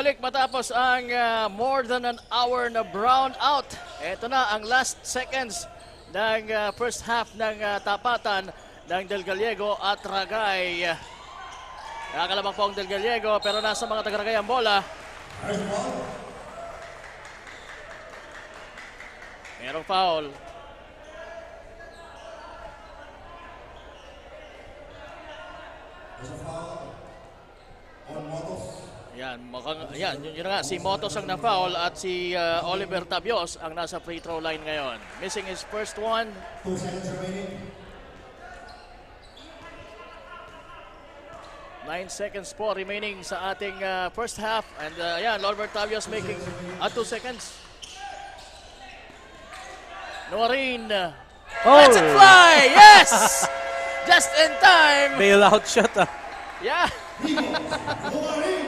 bumalik matapos ang more than an hour na brown out. Ito na ang last seconds ng first half ng tapatan ng Del Gallego at Ragay. Nakakalabang po ang Del Gallego pero nasa mga taga-Ragay ang bola. Merong foul. Yan, yun nga, si Motos ang na-foul at si Oliver Tabios ang nasa free throw line ngayon. Missing his first one. 2 seconds remaining. 9 seconds po remaining sa ating first half. And yan, Oliver Tabios making 2 seconds. Norin. Let's it fly! Yes! Just in time! Bailout shot ah. Yeah!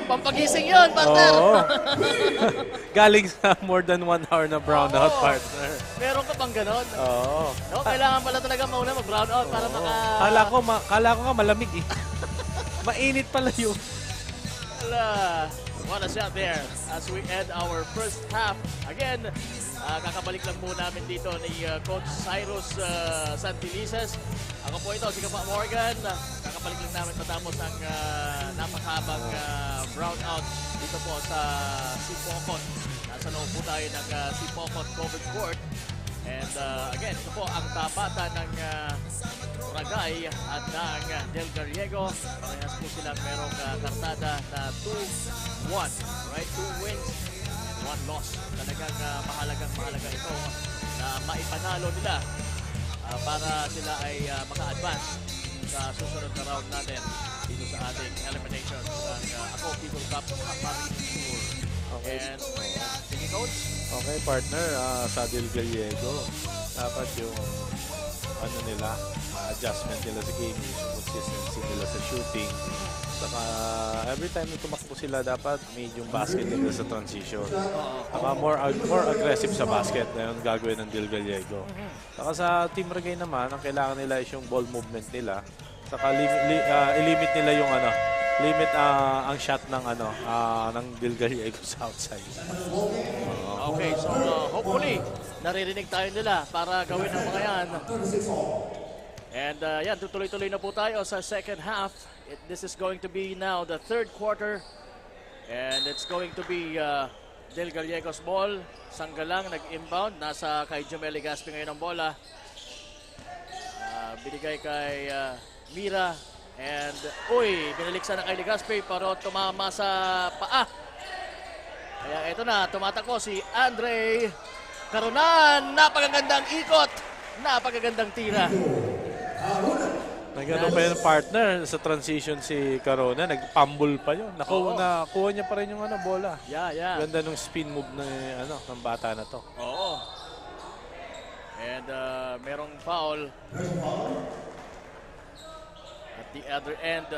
Pampagising yun, partner! Oo. Galing sa more than 1 hour na brownout, Oo. partner. Meron ka bang ganon? Oo. No, kailangan pala talaga mauna mag-brown out para maka... Kala ko nga malamig eh. Mainit pala yun. Wala. What a shot there as we end our first half. Again, kakabalik lang po namin dito ni Coach Cyrus Santilices. Ako po ito, si Kapa Morgan. Kakabalik lang namin matapos ang napakahabang brownout dito po sa Sipocot. Nasa loob po tayo ng Sipocot Covered Court. And again, ito po ang tapatan ng Ragay at ng Del Gallego. Parehas po silang merong kartada na 2-1. Right? 2 wins, 1 loss. Talagang mahalaga ito na maipanalo nila para sila ay maka-advance sa susunod na round natin dito sa ating elimination ng Ako People Cup Marine Tour. Okay. And sige, Coach. Okay, partner. Sa Del Gallego, dapat yung nila, adjustment nila sa game, yung consistency nila sa shooting. Saka every time na tumakbo sila, dapat medyo basket nila sa transition. Saka more aggressive sa basket na yung gagawin ng Del Gallego. Saka sa Team Ragay naman, ang kailangan nila is yung ball movement nila. Saka i-limit nila yung limit ang shot ng ng Del Gallego sa outside. Okay, so hopefully naririnig tayo nila para gawin ang mga yan. And yan, tutuloy-tuloy na po tayo sa second half. This is going to be now the third quarter. And it's going to be Del Gallego's ball. Sanggalang nag-inbound. Nasa kay Jomel Legaspi ngayon ang bola. Binigay kay Mira. And, binaliksan na kay Legaspi pero tumama sa paa. Kaya ito na, tumatakbo si Andre Caronan. Napakagandang ikot. Napakagandang tira. Nagano pa yung partner sa transition si Carona, nag-fumble pa yun. Nakuha niya pa rin yung bola. Yeah. Ganda nung spin move ng bata na to. Oo. And merong foul. At the other end,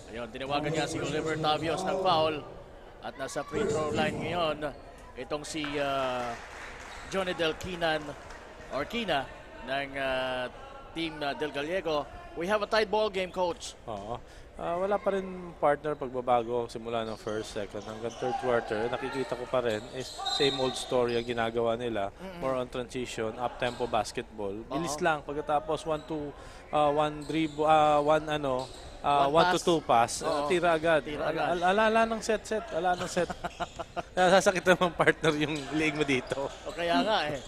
ayun, tinawagan niya si Oliver Tavios ng foul. At nasa free throw line ngayon, itong si Johnny Del Kina ng team Del Gallego. We have a tied ball game, Coach. Oo. Wala pa rin partner pagbabago simula ng first, second hanggang third quarter. Nakikita ko pa rin is same old story ang ginagawa nila. More on transition, up-tempo basketball. Bilis lang pagkatapos 1 to 2 pass, tira agad. Ala ng set. Ala ng set. Sasakit naman partner yung leeg mo dito. O kaya nga eh.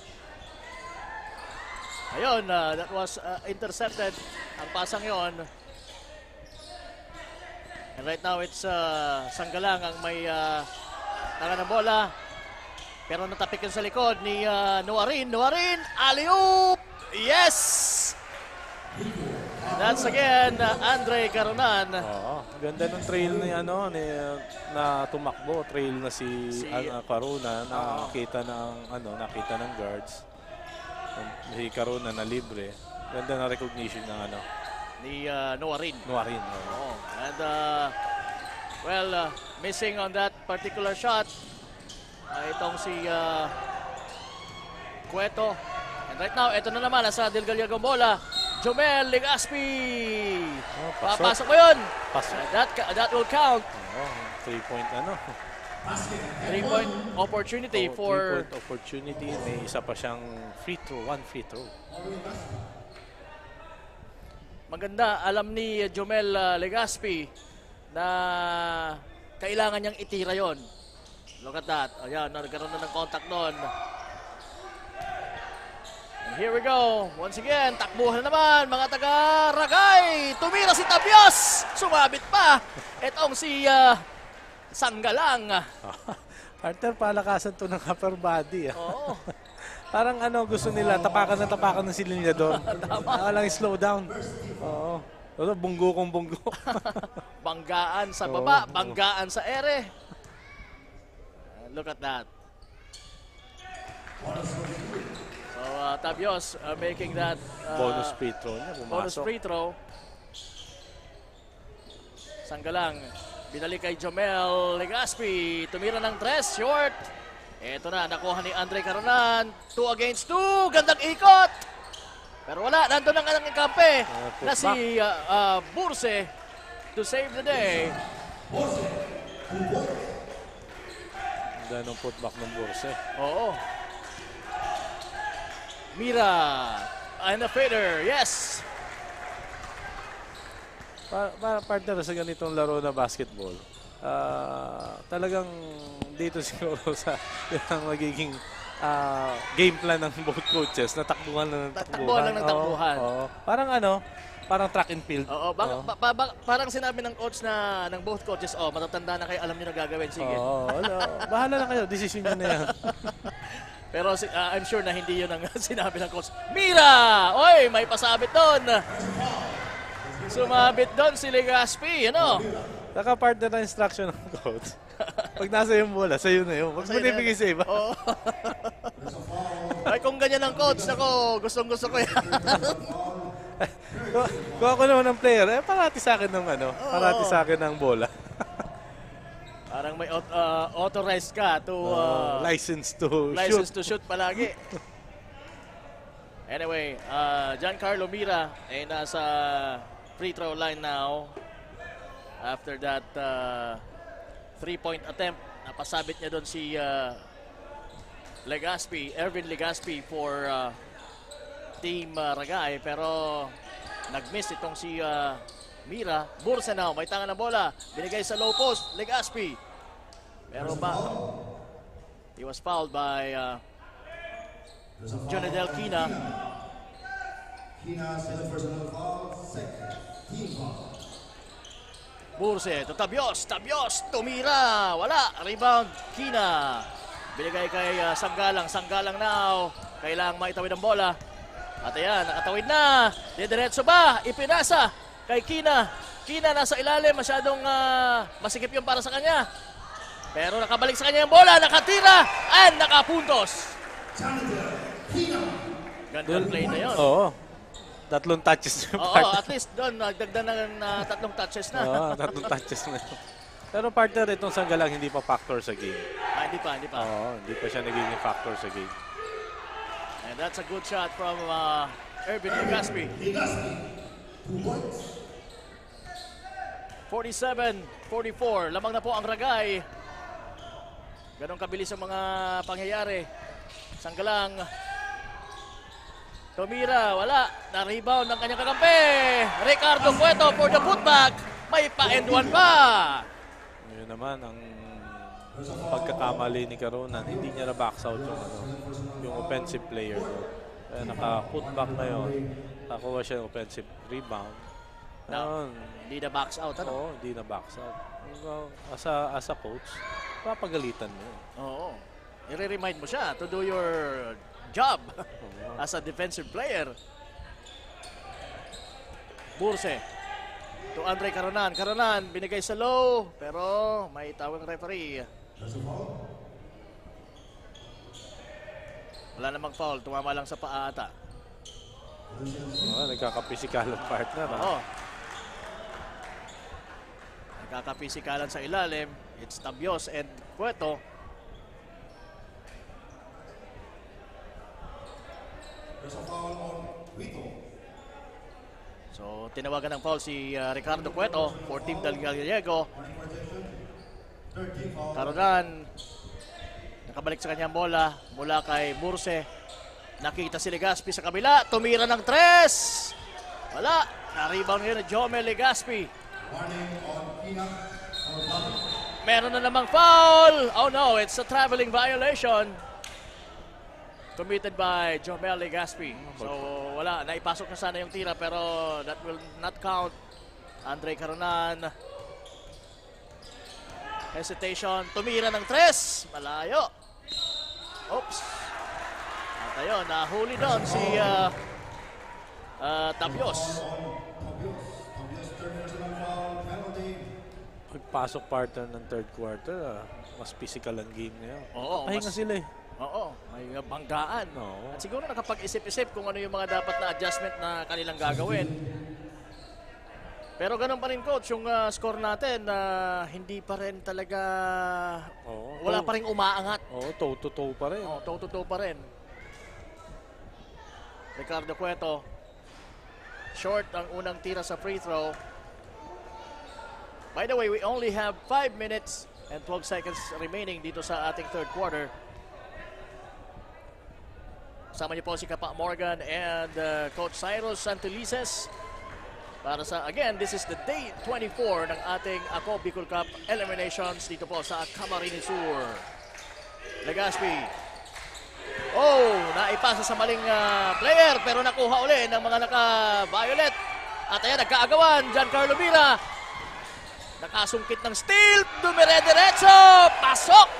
Ayun, that was intercepted. Ang pasang yon. And right now it's Sanggalang ang may tanga ng bola. Pero natapik yun sa likod ni Noarin. Alley-oop! Yes! That's again Andre Caronan. Oo. Ganda ng trail na tumakbo. Trail na si Carona. Nakita ng guards. Si Carona na libre. Ganda na recognition ng ni Noarin. Oo. And missing on that particular shot itong si Cueto. And right now, ito na naman nasa Del Gallego bola. Jomel Legaspi. Oh, pasok. Papasok mo yun. Pasok. That will count. Oh, 3-point ano. 3-point opportunity Oh, for 3-point opportunity. May isa pa siyang free throw. 1 free throw. maganda. Alam ni Jomel Legaspi na kailangan niyang itira yon. Look at that. Ayan, nagkaroon na ng contact doon. And here we go. Once again, takbuhan na naman mga taga-Ragay. Tumira si Tabios. Sumabit pa. Itong si Sanggalang. Partner, palakasan to ng upper body. Oo. Parang ano, gusto nila, tapakan ng silya doon. Lang slow down. Oo. Ano, bunggo kong bunggo. Banggaan sa baba, banggaan sa ere. Look at that. So, Tabios making that Bonus free throw niya, bonus pumasok. free throw. Sanggalang, binalik kay Jomel Legaspi. Tumira ng 3, short. Ito na, nakuha ni Andre Caronan. 2 against 2. Gandang ikot. Pero wala, nandun ang kanang kampe na si Burse to save the day. Ganda ng putback ng Burse. Oo. Mira. And a fader. Yes. Partner, sa ganitong laro na basketball, talagang dito siguro sa yung magiging game plan ng both coaches na takbuhan lang ng takbuhan. Takbuhan lang ng takbuhan. Oo. Parang ano, parang track and field. Oo, parang sinabi ng coach ng both coaches, matatanda na kayo, alam niyo na gagawin, sige. Oo, bahala na kayo, decision nyo na yan. Pero I'm sure na hindi yun ang sinabi ng coach. Mira! Oy, may pasabit doon. Sumabit doon si Legaspi, ano? Naka-partner na instruction ng coach. Pag nasa yung bola, sa'yo na yun. Huwag mo nibigay sa iba. Oo. Ay, kung ganyan ang coach, ako, gustong-gusto ko yan. Kung ako naman ng player, parati sa akin ng parati sa akin ng bola. Parang may authorized ka to License to shoot. shoot palagi. Anyway, Giancarlo Mira ay nasa free throw line now. After that 3-point attempt, napasabit niya doon si Legaspi, Ervin Legaspi for Team Ragay. Pero nag-miss itong si Mira. Bursa now, may tangan ng bola. Binigay sa low post, Legaspi. Pero he was fouled by Jonadel Quina. Burse, to Tabios, tumira, wala, rebound, Quina. Binigay kay Sanggalang now, kailangang maitawid ang bola. At ayan, nakatawid na, didiretso ba, ipinasa kay Quina. Quina nasa ilalim, masyadong masikip yung para sa kanya. Pero nakabalik sa kanya yung bola, nakatira, and nakapuntos. Gandang play na yun. Oo. 3 touches yung Oo, at least doon, nagdagdag ng 3 touches na. Oo, 3 touches na. Pero partner, itong Sanggalang hindi pa factor sa game. Hindi pa. Oo, hindi pa siya nagiging factor sa game. And that's a good shot from Ervin Legaspi. 47-44, lamang na po ang Ragay. Ganon kabilis ang mga pangyayari. Sanggalang. Tumira, wala. Na-rebound ng kanyang kakampi. Ricardo Cueto for the putback. May pa-end one pa. Yun naman, ang pagkakamali ni Caronan, hindi niya na-box out yung offensive player. Kaya naka-putback na yun. Nakuha siya ng offensive rebound. No, hindi na box out. Ano? Oo, hindi na-box out. As a coach, papagalitan mo. Oo. I-remind mo siya to do your job as a defensive player. Burse to Andre Caronan. Caronan binigay sa low pero may tawag referee. Wala namang foul, tumama lang sa paa ata. Nagkakapisikalan partner. Oo. Nagkakapisikalan sa ilalim. It's Tabios and Cueto. So, tinawagan ng foul si Ricardo Cueto for Team Del Gallego. Caronan, nakabalik sa kanyang bola mula kay Murse. Nakita si Legaspi sa kabila, tumira ng 3. Wala, na-rebound ngayon na Jomel Legaspi. Meron na namang foul. Oh no, it's a traveling violation committed by Jomel Legaspi. So wala, naipasok na sana yung tira pero that will not count. Andre Caronan. Hesitation, tumira ng 3. Malayo. Oops. At ayun, nahuli doon si Tapios. Pagpasok partner ng third quarter, mas physical ang game ngayon. Oo, Pahinga sila eh. Oo, may banggaan. Oo. At siguro nakapag-isip-isip kung ano yung mga dapat na adjustment na kanilang gagawin. Pero ganun pa rin, Coach, yung score natin na hindi pa rin talaga, Oo, wala pa rin umaangat. Oo, toe-to-toe pa rin. Oo, toe-to-toe pa rin. Ricardo Cueto, short ang unang tira sa free throw. By the way, we only have 5 minutes and 12 seconds remaining dito sa ating third quarter. Kasama niyo po si Kapa Morgan and Coach Cyrus Santelices. Para sa, again, this is the day 24 ng ating Ako Bicol Cup eliminations dito po sa Camarines Sur. Legaspi. Oh, naipasa sa maling player pero nakuha uli ng mga naka-violet. At ayan, nagkaagawan. Giancarlo Mira. Nakasungkit ng steal. Dumire-diretso. Pasok!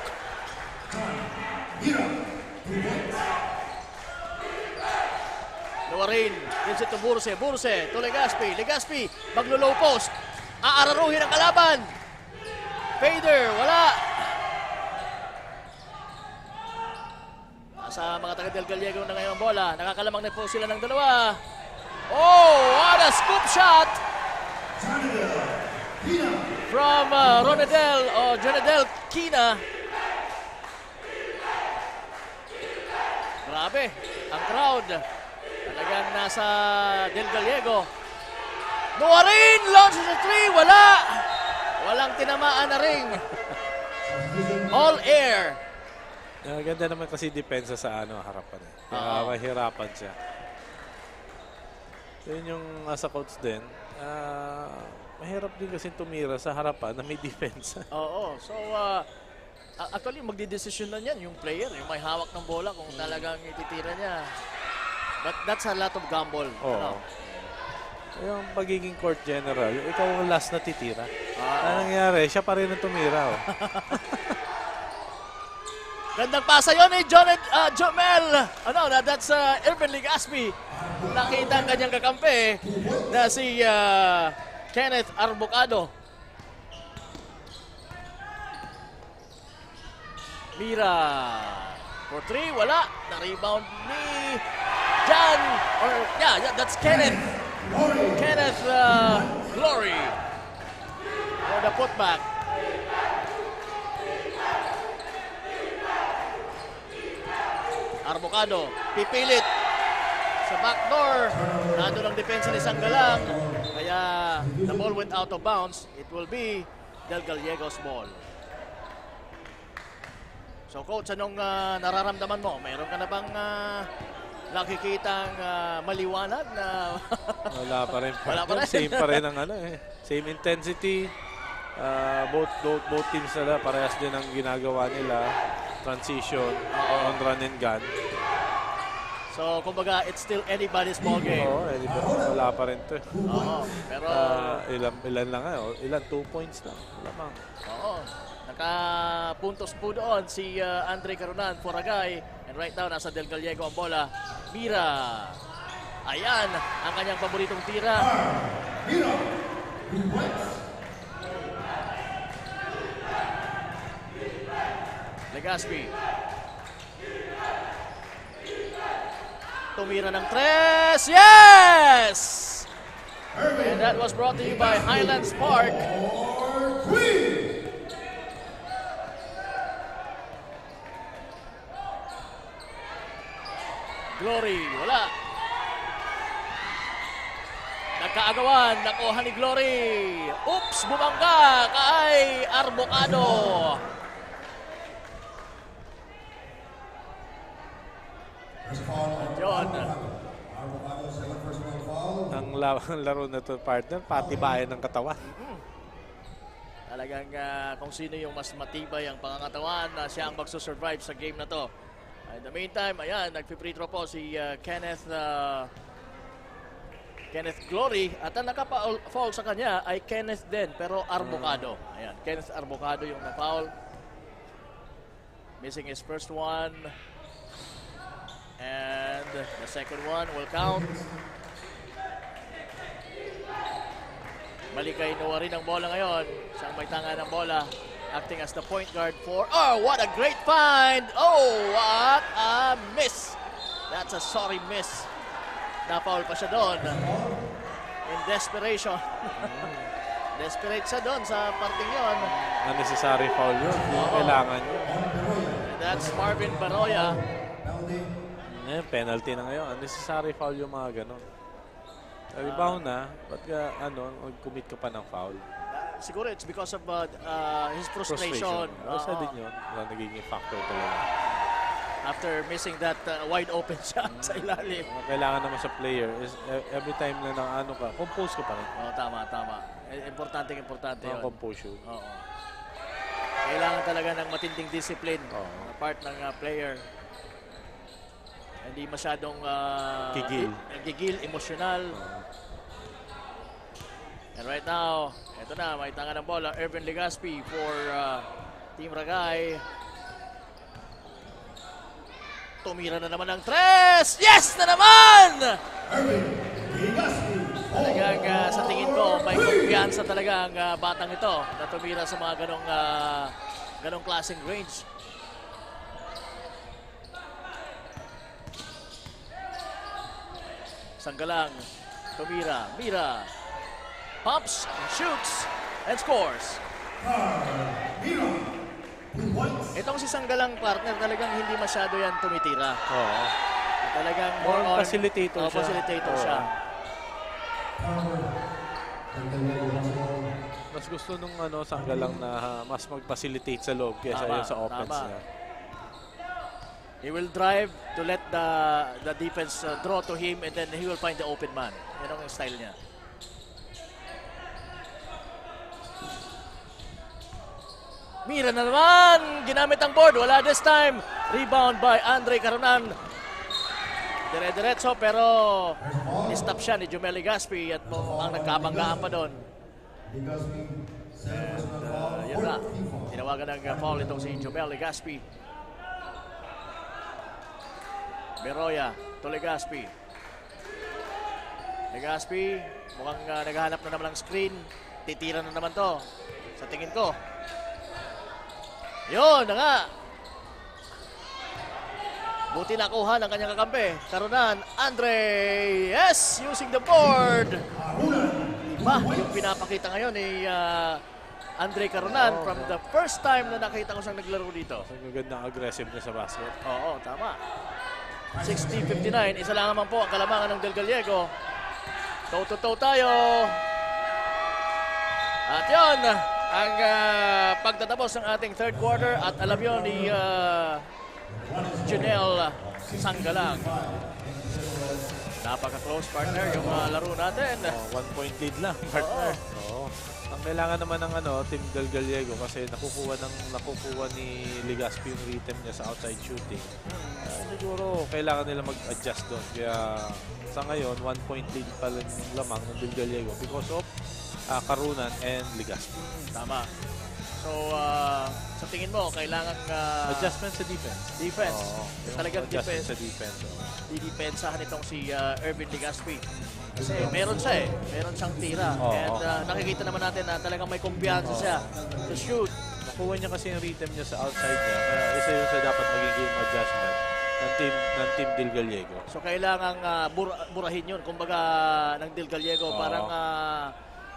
Nuwarin. Gives it to Burse. Burse to Legaspi. Legaspi. Maglo-low post. Aararuhin ang kalaban. Fader. Wala. Sa mga taga Del Gallego na ngayon ang bola. Nakakalamang na po sila ng 2. Oh, what a scoop shot from Jonadel Quina. Grabe, ang crowd. Talagang nasa Del Gallego. Nuwarin, launches a 3, wala. Walang tinamaan na ring. All air. Ganda naman kasi depensa sa harapan eh. Kaya mahirapan siya. So yun yung sa coach din. Mahirap din kasi tumira sa harapan na may depensa. Oo. So, actually, magdidesisyon na yan yung player. Yung may hawak ng bola kung talagang ititira niya. But that's a lot of gamble. Oo. Yung pagiging court general, yung ikaw ang last na titira. Ano nangyari? Siya pa rin ang tumira. Oh. Gandang pasa yun eh, Jomel. That's Irvin Legaspi. Nakita ang kanyang kakampi na si Kenneth Arbocado. Mira for 3, wala. Na-rebound ni Jan. That's Kenneth. Kenneth Glory for the putback. Arbocado, pipilit sa backdoor. Nandun ang depensa ni Sanggalang. Kaya the ball went out of bounds. It will be Del Gallego's ball. So coach, anong nararamdaman mo? Mayroon ka na bang nakikitang maliwanag na Wala pa rin. Wala pa rin. Same pa rin ang same intensity. Both teams nila parehas din ang ginagawa nila. Transition, on run and gun. So kumbaga it's still anybody's ball game. Oo, wala pa rin to. Oo, pero ilan lang ilan 2 points lang. Lamang. oo. Nakapuntos po doon si Andre Caronan for Agay. And right now, nasa Del Gallego ang bola. Mira. Ayan, ang kanyang paboritong tira. Legaspi. Tumira ng 3. Yes! And that was brought to you by Highlands Park. Glory, wala. Nagkaagawan, nakuha ni Glory. Oops, bumangga kay Arbocado. At yun, Ang laro na to, partner, patibayan ng katawan. talagang kung sino yung mas matibay ang pangangatawan, siya ang magsusurvive sa game na to. In the meantime, ayan, nagpi-free throw po si Kenneth Glory. At ang naka-foul sa kanya ay Kenneth din, pero Arbocado. Ayan, Kenneth Arbocado yung na-foul. Missing his first one. And the second one will count. Balik kay Noah rin ang bola ngayon. Siyang may tanga ng bola. Acting as the point guard for... Oh, what a great find! Oh, what a miss! That's a sorry miss. Na-foul pa siya doon. In desperation. Desperate siya doon sa parting yon. Unnecessary foul yun. Hindi kailangan yun. And that's Marvin Baroya. Penalty na ngayon. Unnecessary foul yung mga ganon. Rebound na, ba't ka, mag-commit ka pa ng foul? Siguro it's because of his frustration. Basta din yun. Nagiging factor talaga. After missing that wide open shot sa ilalim. Kailangan naman sa player is every time na compose ka pa rin. Oh, tama. Importante yun. Composure. Oo. Kailangan talaga ng matinding discipline na part ng player. Hindi masyadong gigil, emosyonal. And right now, ito na, may tanga ng bola. Ervin Legaspi for Team Ragay. Tumira na naman ng tres! Yes na naman! Talagang sa tingin ko, may kumpiyansa talaga ang batang ito na tumira sa mga ganong klaseng range. Sanggalang, tumira, mira, pumps, and shoots, and scores. Itong si Sanggalang, partner, talagang hindi masyado yan tumitira. Oo. Talagang More facilitator siya. Facilitator siya. Mas gusto nung Sanggalang na mas mag-facilitate sa loob kaysa yun sa offense niya. He will drive to let the defense draw to him and then he will find the open man. Yan ang style niya. Mira na naman! Ginamit ang board. Wala this time. Rebound by Andre Caronan. Dire-diretso pero ni-stop siya ni Jumel Legaspi at ang nagkabanggaan pa doon. Yun na. Tinawagan ng foul itong si Jumel Legaspi. Beroya to Legaspi. Legaspi, mukhang naghahanap na naman ng screen. Titira na naman to. Sa tingin ko. Yun na nga. Buti nakuha ng kanyang kakampi. Caronan, Andre. Yes, using the board. Iba yung pinapakita ngayon ni Andre Caronan from the first time na nakita ko siyang naglaro dito. Ang gandang aggressive niya sa basket. Oo, tama. 60-59. Isa lang naman po ang kalamangan ng Del Gallego. Toe-to-toe tayo. At yun, ang pagtatapos ng ating third quarter. At alam yun ni Junel Sanggalang. Napaka-close, partner, yung laro natin. 1 point lead lang, partner. Oo. Ang kailangan naman ng Team Del Gallego kasi nakukuha ni Legaspi yung rhythm niya sa outside shooting. Siguro kailangan nila mag-adjust doon. Kaya sa ngayon, 1 point lead pa lang lamang ng Del Gallego because of Caronan and Legaspi. Tama. So, sa tingin mo, kailangan... adjustment sa defense. Defense. Talagang adjustment defense. sa defense. Didepensahan itong si Ervin Legaspi. Kasi meron siya meron siyang tira. And nakikita naman natin na talagang may kumpiyansa siya to shoot. Nakuha niya kasi yung rhythm niya sa outside niya. Kaya isa yun sa dapat maging game adjustment ng Team Del Gallego. So kailangang burahin yun. Kumbaga ng Del Gallego parang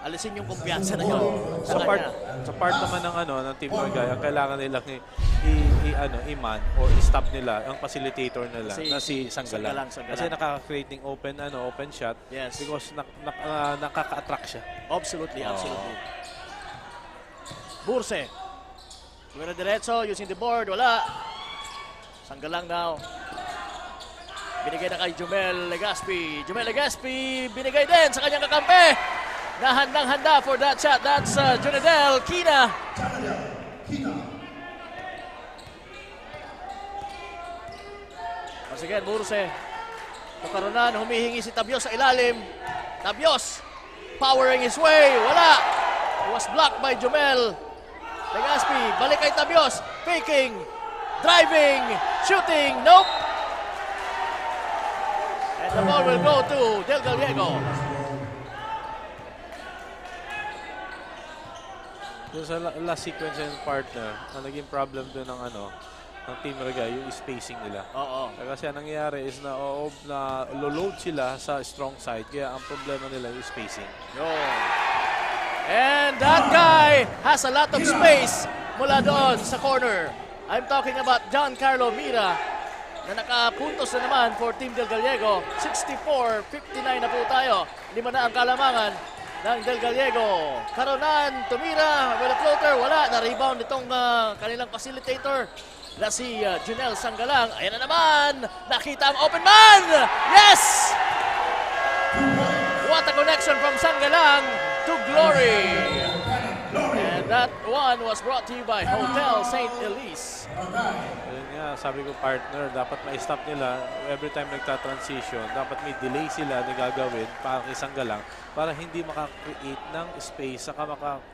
alisin yung kumpiyansa na yun sa part naman ng Team Ragay, ang kailangan nilang i-man or i-stop nila ang facilitator nila na si Sanggalang. Sanggalang. Kasi nakaka-create ng open shot because nakaka-attract siya. Absolutely. Burse. Sumira diretso using the board. Wala. Sanggalang now. Binigay na kay Jumel Legaspi. Jumel Legaspi binigay din sa kanyang kakampi. Nahandang-handa for that shot. That's Jonadel Quina. Once again, Burse. Tukarunan, humihingi si Tabios sa ilalim. Tabios, powering his way. Wala. He was blocked by Jumel Legaspi. Balik kay Tabios. Faking, driving, shooting. Nope. And the ball will go to Del Gallego. Yung sa last sequence and partner, ang naging problem doon ng Team Regay, yung spacing nila. Oo. Kasi ang nangyayari is na load sila sa strong side, kaya ang problema nila yung spacing. And that guy has a lot of space mula doon sa corner. I'm talking about Giancarlo Mira na nakapuntos na naman for Team Del Gallego. 64-59 na po tayo. 5 na ang kalamangan ng Del Gallego. Caronan, Tumira, well floater, wala. Na-rebound itong kanilang facilitator na si Junel Sanggalang. Ayan na naman, nakita ang open man! Yes! What a connection from Sanggalang to glory! And that one was brought to you by Hotel St. Elise. Ayun nga, sabi ko partner, dapat ma-stop nila every time nagta-transition. Dapat may delay sila na gagawin para kay Sanggalang para hindi maka-create ng space saka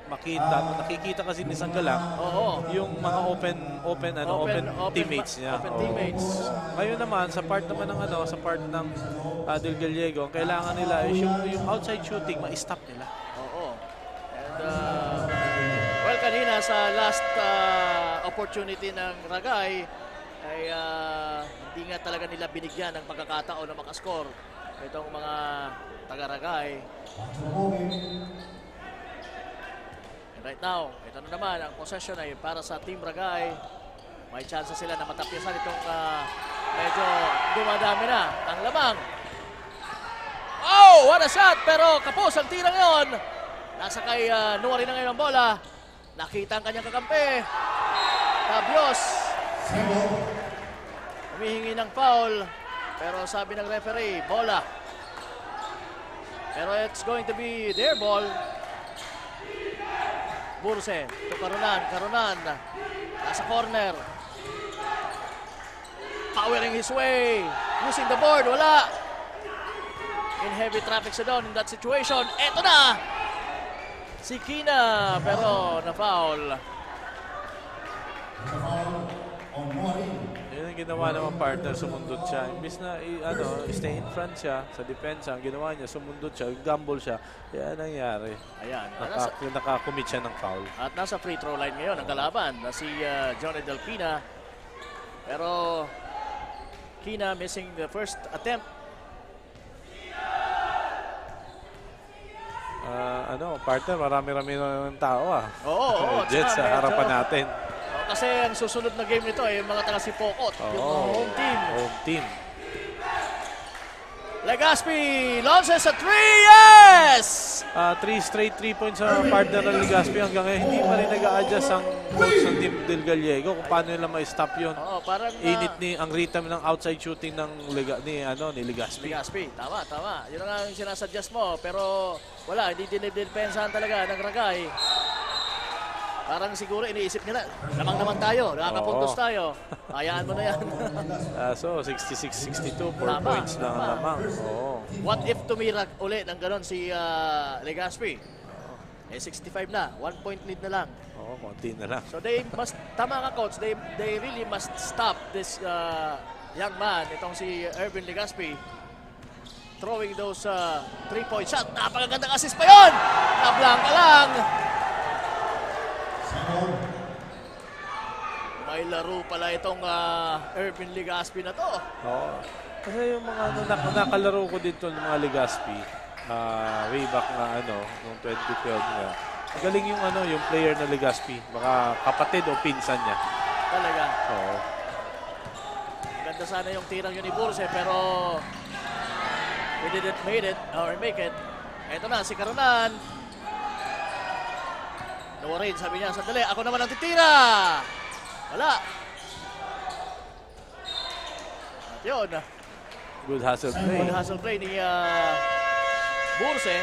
nakikita kasi ni Sanggalang yung mga open teammates niya. Open teammates. Ngayon naman sa part ng Del Gallego, ang kailangan nila is yung outside shooting ma-stop nila. And well, kanina sa last opportunity ng Ragay ay hindi nga talaga nila binigyan ng pagkakataon na makascore itong mga taga-Ragay. And right now, ito na naman ang possession ay para sa Team Ragay. May chance sila na matapyasan itong medyo dumadami na ang lamang. Oh, what a shot! Pero kapos ang tira ngayon. Nasa kay Nuari na ngayon ang bola. Nakita ang kanyang kakampi. Tabios. Humihingi ng foul. Pero sabi ng referee, bola. Pero it's going to be their ball. Burse to Caronan. Nasa corner. Powering his way. Using the board. Wala. In heavy traffic sa down in that situation. Eto na. Si Quina, pero na-foul. Yun ang ginawa naman partner, sumundot siya. Imbis na stay in front siya sa depensa, ang ginawa niya, sumundot siya, gamble siya. Kaya nangyari. Ayan. Nakakommit siya ng foul. At nasa free throw line ngayon ang kalaban na si Johnny Del Quina. Pero Quina missing the first attempt. Partner, marami-rami ng tao Oo. Jets sa harapan natin. Kasi ang susunod na game nito ay yung mga taga Sipokot, yung home team. Legaspi launches a 3, yes! 3 straight 3 points sa partner ng Legaspi. Hanggang ngayon, hindi pa rin nag-a-adjust ang coach ng Team Del Gallego kung paano nila ma-stop yun. Parang init ang rhythm ng outside shooting ng ni Legaspi. Tama. Yun ang sinasuggest mo. Pero wala, hindi dinidepensahan talaga ng Ragay. Parang siguro iniisip nila, lamang naman tayo, nakakapuntos tayo. Hayaan mo na yan. So, 66-62, 4 points lang ang lamang. What if tumira ulit ng ganon si Legaspi? 65 na, 1 point lead na lang. Konti na lang. So they must, tama ka coach, they really must stop this young man, itong si Ervin Legaspi. Throwing those 3-point shot. Napakagandang assist pa yun! Nablangka lang! May laro pala itong Ervin Legaspi na to. Kasi yung mga nakalaro ko dito ng mga Legaspi, way back na noong 2012 nga. Magaling yung yung player na Legaspi, baka kapatid o pinsan niya. Talaga. Oo. Ganda sana yung tirang yun ni Burse, pero we didn't make it. Ito na, si Caronan. No worry, sabi niya, sandali, ako naman ang titira. Wala. At yun, Good hustle play. good hustle play ni Burse.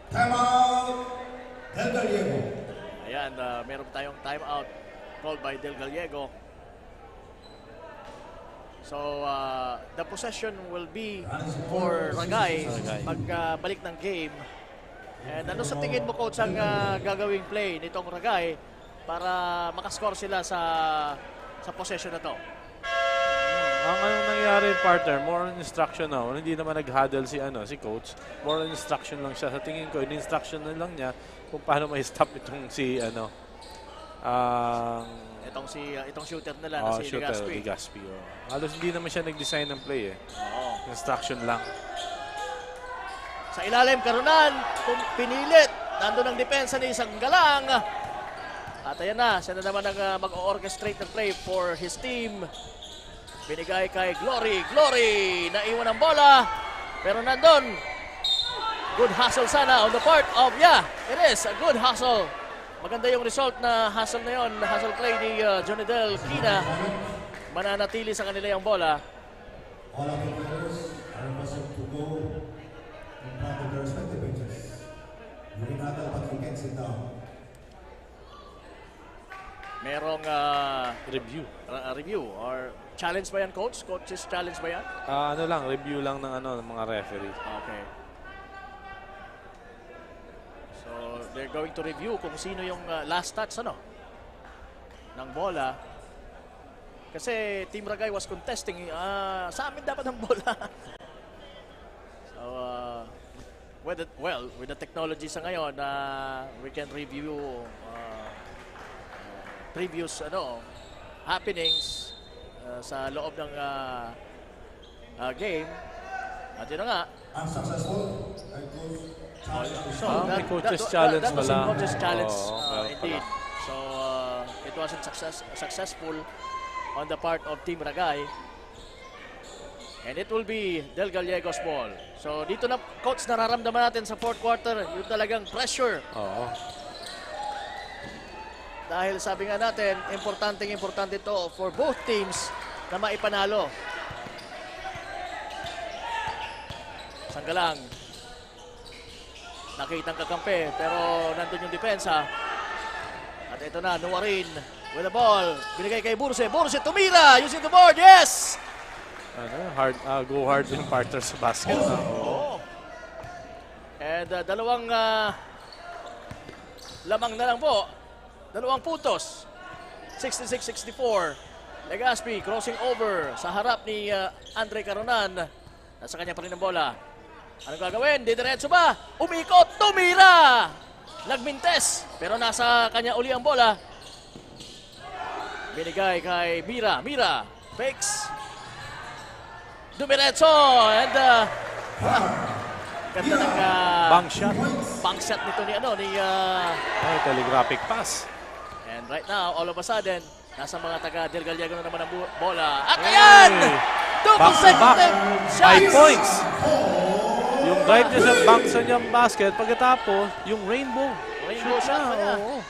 Timeout, Del Gallego. Ayan, meron tayong timeout called by Del Gallego. So, the possession will be for Ragay pagbalik ng game. And ano sa tingin mo, Coach, ang gagawing play nitong Ragay para makascore sila sa possession na to? Ang anong nangyari, partner, more on instruction now. Hindi naman nag-huddle si coach. More on instruction lang siya. Sa tingin ko, in-instruction na lang niya kung paano may-stop itong itong shooter nila na si Legaspi. Halos hindi naman siya nag-design ng play eh. Oo. Instruction lang. Sa ilalim, Caronan, kung pinilit, nandun ang depensa ni isang galang. At ayan na, siya na naman ang mag-orchestrate ng play for his team. Binigay kay Glory. Glory, naiwan ang bola. Pero nandun, good hustle sana on the part of, it is a good hustle. Maganda yung result na hustle na yun, hustle play ni Jonedel Quina. Mananatili sa kanila yung bola. All of the players are requested to go in front of their respective benches. You can huddle, but you can sit down. Merong review or challenge ba yan, Coach? Coach's challenge ba yan? Review lang ng mga referee. Okay. So, they're going to review kung sino yung last touch, ng bola. Kasi Team Ragay was contesting, sa amin dapat ang bola. So, with the technology sa ngayon, we can review previous happenings sa loob ng game. At yun na nga. Unsuccessful. I coach challenge. So, may coach's challenge that was a pala. coach's challenge, Oo, indeed. So, it wasn't successful on the part of Team Ragay. And it will be Del Gallego's ball. So, dito na, Coach, nararamdaman natin sa fourth quarter, yung talagang pressure. Oo. Dahil sabi nga natin, importante ito for both teams na maipanalo. Sanggalang. Nakita ang kakampi, pero nandun yung depensa. At ito na, Nuwarin with the ball. Binigay kay Burse. Burse tumira using the board. Yes! Go hard yung partner sa basket. Oo. And dalawang lamang na lang po. Dalawang putos. 66-64. Legaspi crossing over sa harap ni Andre Caronan. Nasa kanya pa rin ang bola. Anong gagawin? Didiretso ba? Umikot, tumira! Nagmintes, pero nasa kanya uli ang bola. Binigay kay Mira. Mira, fakes. Dumiretso, and ganda ng bank shot nito ni Telegraphic pass. And right now, all of a sudden, nasa mga taga Del Gallego na naman ang bola. At ayan! Two consecutive shots! 5 points! Yung drive niya sa bank sa niyang basket, pagkatapos, yung rainbow shot pa niya. Oo.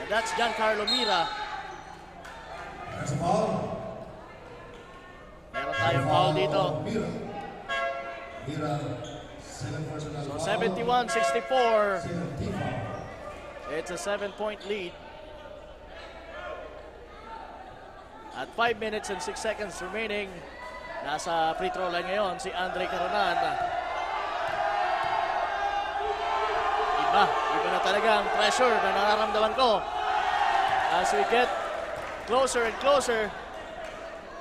And that's Giancarlo Mira. There's a foul. Meron tayong foul dito. Mira, 7 personal So foul. 71-64. 7 team foul. It's a 7-point lead. At 5 minutes and 6 seconds remaining, nasa free throw line ngayon si Andre Caronan. Iba na talaga ang pressure na nararamdaman ko as we get closer and closer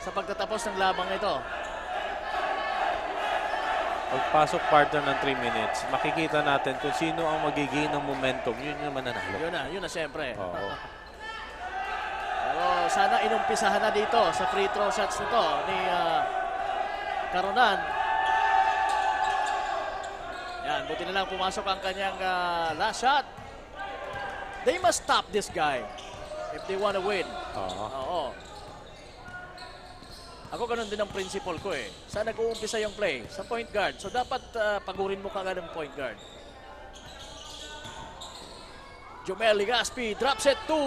sa pagtatapos ng labang ito. Pagpasok partner ng 3 minutes, makikita natin kung sino ang magiging ng momentum. Yun yung mananalo. Yun na siyempre. Oo. Pero sana inumpisahan na dito sa free throw shots nito ni Caronan. Yan, Buti na lang pumasok ang kanyang last shot. They must stop this guy if they want to win. Oo. Oo. Ako ganun din ang principle ko eh. Saan nag-uumpisa yung play? Sa point guard. So dapat pagurin mo kagad ang point guard. Jomel Legaspi drops it to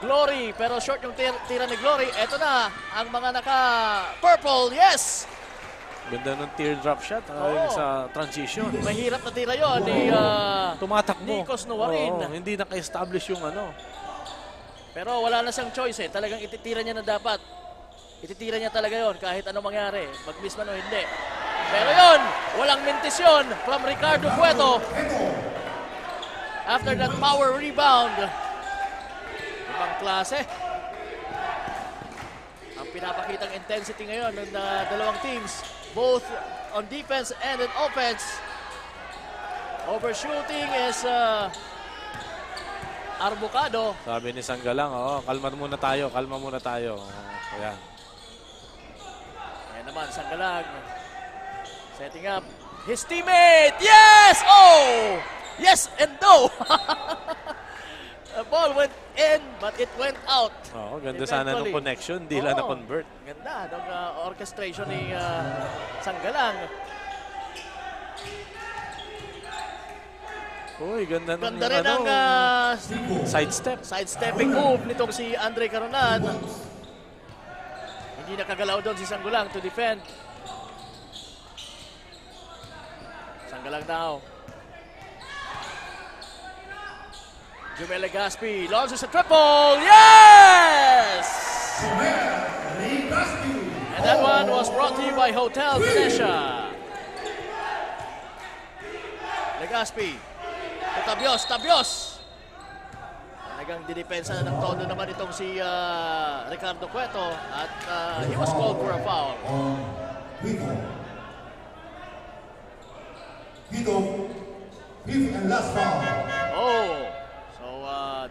Glory. Pero short yung tira ni Glory. Eto na ang mga naka-purple. Yes! Ganda ng teardrop shot Oo. sa transition. Mahirap na tira yun ni Tumatakbo. Nikos Nuwarin. Oo, hindi naka-establish yung ano. Pero wala na siyang choice eh. Talagang ititira niya na dapat. Ititira niya talaga yon kahit anong mangyari. Mag-miss man o hindi. Pero yon, walang mintis yun from Ricardo Cueto. After that power rebound. Ibang klase. Ang pinapakitang intensity ngayon ng dalawang teams. Both on defense and on offense. Overshooting is Arbocado. Sabi ni Sanggalang, kalma muna tayo. Ayan. Ayan naman, Sanggalang. Setting up his teammate. Yes! Oh! Yes and no! The ball went in, but it went out. Oo, ganda sana ng Eventually. connection. Di lang Oo, na-convert. Ganda ng orchestration ni Sanggalang. Uy, ganda ng Ganda rin ang sidestep. sidestepping move nitong si Andre Caronan. Hindi nakagalaw doon si Sanggalang to defend. Sanggalang now. Jomel Legaspi launches a triple. Yes! And that one was brought to you by Hotel Venecia. Legaspi. Tabios. Talagang didepensa na ng todo naman itong si Ricardo Cueto at he was called for a foul. Quito, fifth and last foul. Oh, so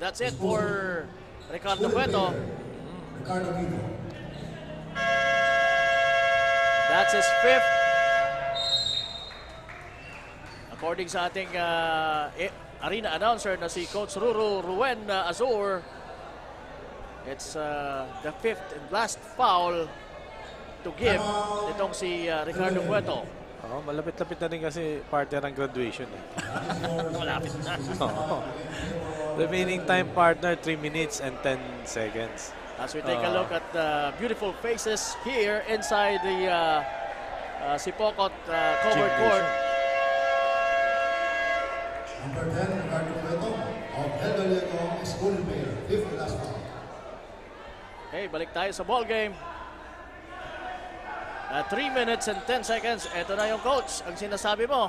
that's it for Ricardo Cueto. Ricardo Quito. That's his fifth. According sa ating arena announcer na si Coach Ruen Azur, it's the fifth and last foul to give nitong si Ricardo Cueto. Malapit-lapit na rin kasi partner ang graduation. Malapit na. Remaining time partner, 3 minutes and 10 seconds. As we take a look at the beautiful faces here inside the Sipokot covered court. Number 10, Ricardo Cueto of El Gallego is golden player, fifth and last foul. Okay, balik tayo sa ball game. 3 minutes and 10 seconds. Ito na yung coach. Ang sinasabi mo.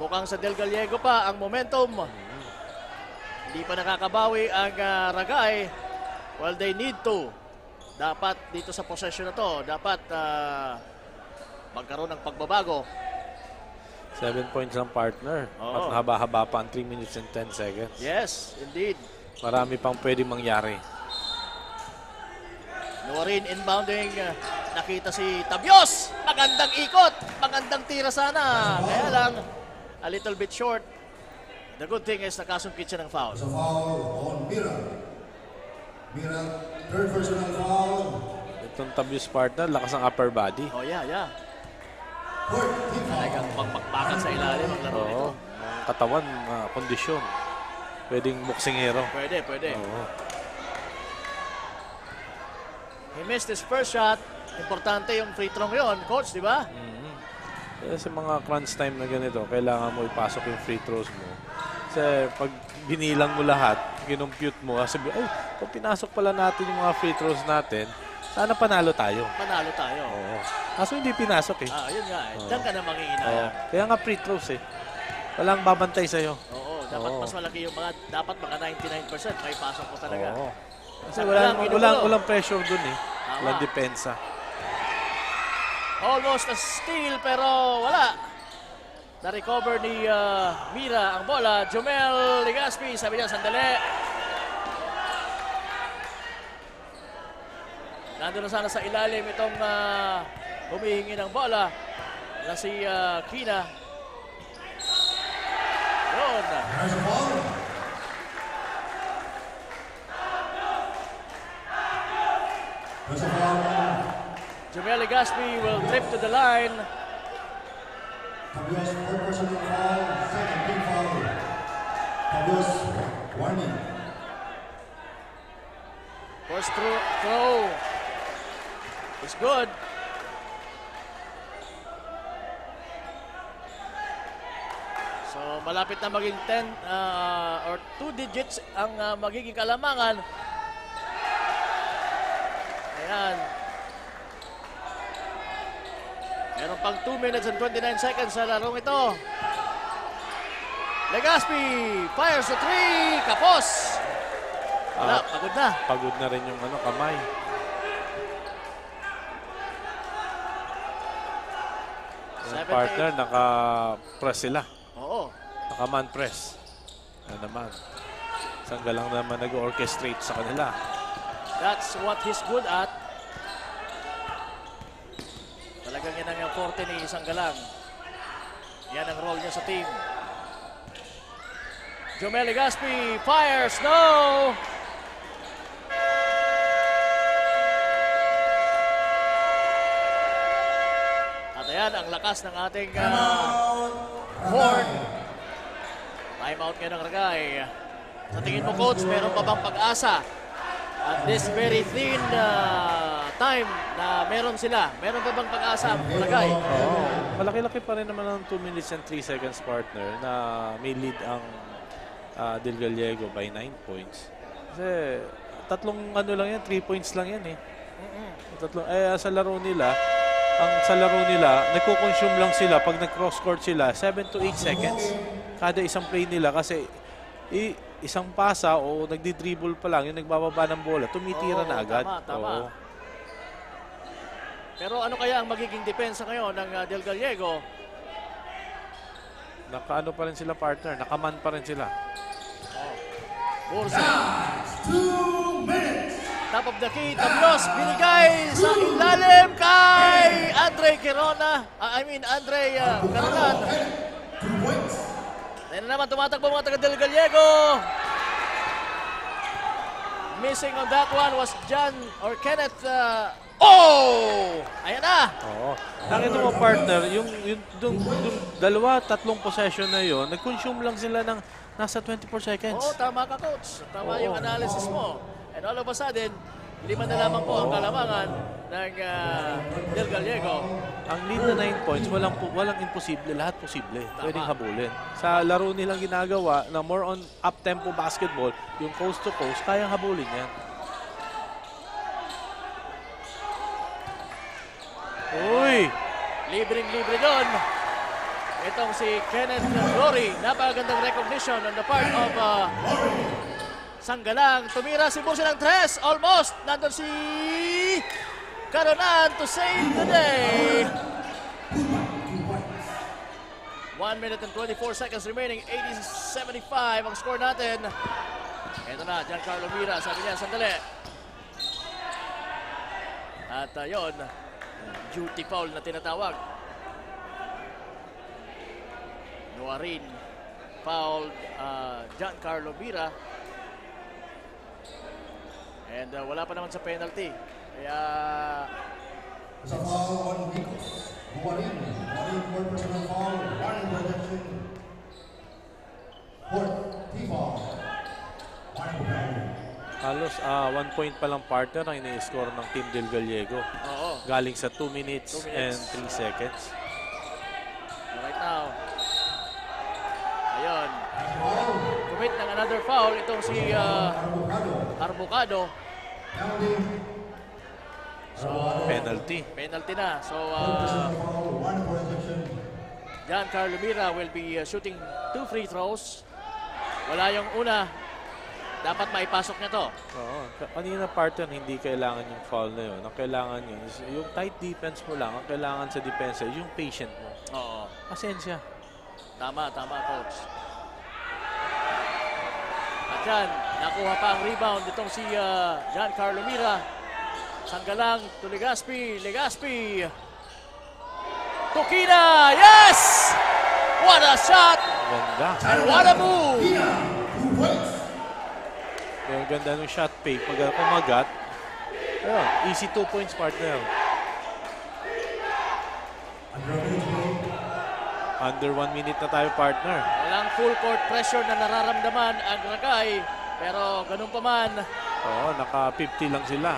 Mukhang sa Del Gallego pa ang momentum. Hindi pa nakakabawi ang Ragay. Well, they need to. Dapat dito sa possession na to, dapat magkaroon ng pagbabago. 7 points ang partner. Oo. At haba-haba pa ang 3 minutes and 10 seconds. Yes, indeed. Marami pang pwedeng mangyari. Nuwarin inbounding. Nakita si Tabios. Magandang ikot. Magandang tira sana. Kaya lang, a little bit short. The good thing is nakasungkit siya ng foul. There's a foul on Mira. Mira, third personal foul. Itong Tabios partner, lakas ang upper body. Oh, yeah. Fourth, team foul. Talagang pagpakpakan sa ilalim ang laro nito. Oo. Ang katawan, kondisyon. Pwedeng boksingero. Pwede. Oo. He missed his first shot. Importante yung free throw yon, coach, di ba? Kaya sa mga crunch time na ganito, kailangan mo ipasok yung free throws mo. Kasi pag binilang mo lahat, kinumpute mo, sabi, kung pinasok pala natin yung mga free throws natin, sana panalo tayo. Panalo tayo. Oo. Kaso hindi pinasok eh. Yun nga. Diyan ka na Oo. manginginaya. Kaya nga free throws eh. Walang babantay sa'yo. Oo, dapat Oo. mas malaki yung mga, dapat mga 99% may pasok mo talaga. Oo. Kasi Sakto lang, ginugulo. walang pressure dun eh. Tama. Walang depensa. Almost a steal pero wala. Na-recover ni Mira ang bola. Jomel Legaspi, sabi niya, sandali. Nandun na sana sa ilalim itong humihingi ng bola. na si Kina. Yun. There's a foul. There's a foul. Jamel Legaspi will trip to the line. Tabios, fourth personal foul. Second big foul. Tabios, warning. First throw is good. So malapit na maging 10 or 2 digits ang magiging kalamangan. Ayan. Meron pang 2 minutes and 29 seconds sa larong ito. Legaspi fires the 3. Kapos. Wala, pagod na. Pagod na rin yung kamay. Yung partner, naka-press sila. Oo. Naka-man press. Ano naman. Sanggalang naman nag-orchestrate sa kanila. That's what he's good at. Talagang yan ang forte ni Sanggalang. Yan ang role niya sa team. Jamel Legaspi fires. No! At ayan ang lakas ng ating board. Timeout ngayon ng Ragay. Sa tingin mo, coach, meron pa bang pag-asa? At this very thin time na meron sila. Meron pa bang pag-asa ang Ragay? Oo. Malaki-laki pa rin naman ang 2 minutes and 3 seconds partner na may lead ang Del Gallego by 9 points. Kasi tatlong lang yan, 3 points lang yan eh. Sa laro nila, nagko-consume lang sila pag nag-cross court sila, 7 to 8 seconds kada isang play nila kasi isang pasa o nagdi-dribble pa lang, yung nagbababa ng bola, tumitira na agad. Tama. Pero ano kaya ang magiging depensa ngayon ng Del Gallego? Nakaano pa rin sila partner, nakaman pa rin sila. Bursa. 2 minutes. Top of the key, Tabios, binigay sa ilalim kay Andre Caronan. Ayan na naman, tumatakbo mga taga Del Gallego. Missing on that one was Kenneth. Ayan na. Oo. Nakita mo partner, yung tatlong possession na yon, nag-consume lang sila ng nasa 24 seconds. Oo, tama ka, coach. Tama yung analysis mo. And all of a sudden, 5 na lamang po ang kalamangan ng Del Gallego. Ang lead na 9 points, walang imposible, lahat posible. Pwedeng habulin. Sa laro nilang ginagawa na more on up-tempo basketball, yung coast to coast, kayang habulin yan. Uy! Libreng-libre doon. Itong si Kenneth Glory. Napakagandang recognition on the part of Sanggalang. Tumira si Bursa ng 3. Almost. Nandun si Caronan to save the day. 1 minute and 24 seconds remaining. 80-75 ang score natin. Ito na, Giancarlo Mira. Sabi niya, sandali. At yun, duty foul na tinatawag. Nuarin fouled Giancarlo Mira. And wala pa naman sa penalty. Kaya There's a foul on Nikos. Nuarin, fourth personal foul. Warning protection. Fourth, T-foul. Warning penalty. Halos 1 point pa lang partner ang ini-score ng Team Del Gallego. oo. Galing sa 2 minutes, 2 and minutes. 3 seconds. Right now. Ayun. Commit ng another foul itong si Arbocado. Penalty. Penalty na. So Warning protection. Giancarlo Mira will be shooting 2 free throws. Wala yung una. Dapat maipasok niya to. Oo. Kanina partner, hindi kailangan yung foul na yun. Ang kailangan yun is yung tight defense mo lang. Ang kailangan sa depensa is yung patient mo. Oo. Pasensya. Tama, coach. At yan, nakuha pa ang rebound itong si Giancarlo Mira. Sanggalang to Legaspi. Tukina, yes! What a shot! Ganda. And what a move! Pina, 2 points. Yung ganda ng shot fake. Pag kumagat, ayun, easy 2 points partner. Under 1 minute na tayo partner. Walang full court pressure na nararamdaman ang Ragay. Pero ganun pa man, Oo, naka 50 lang sila.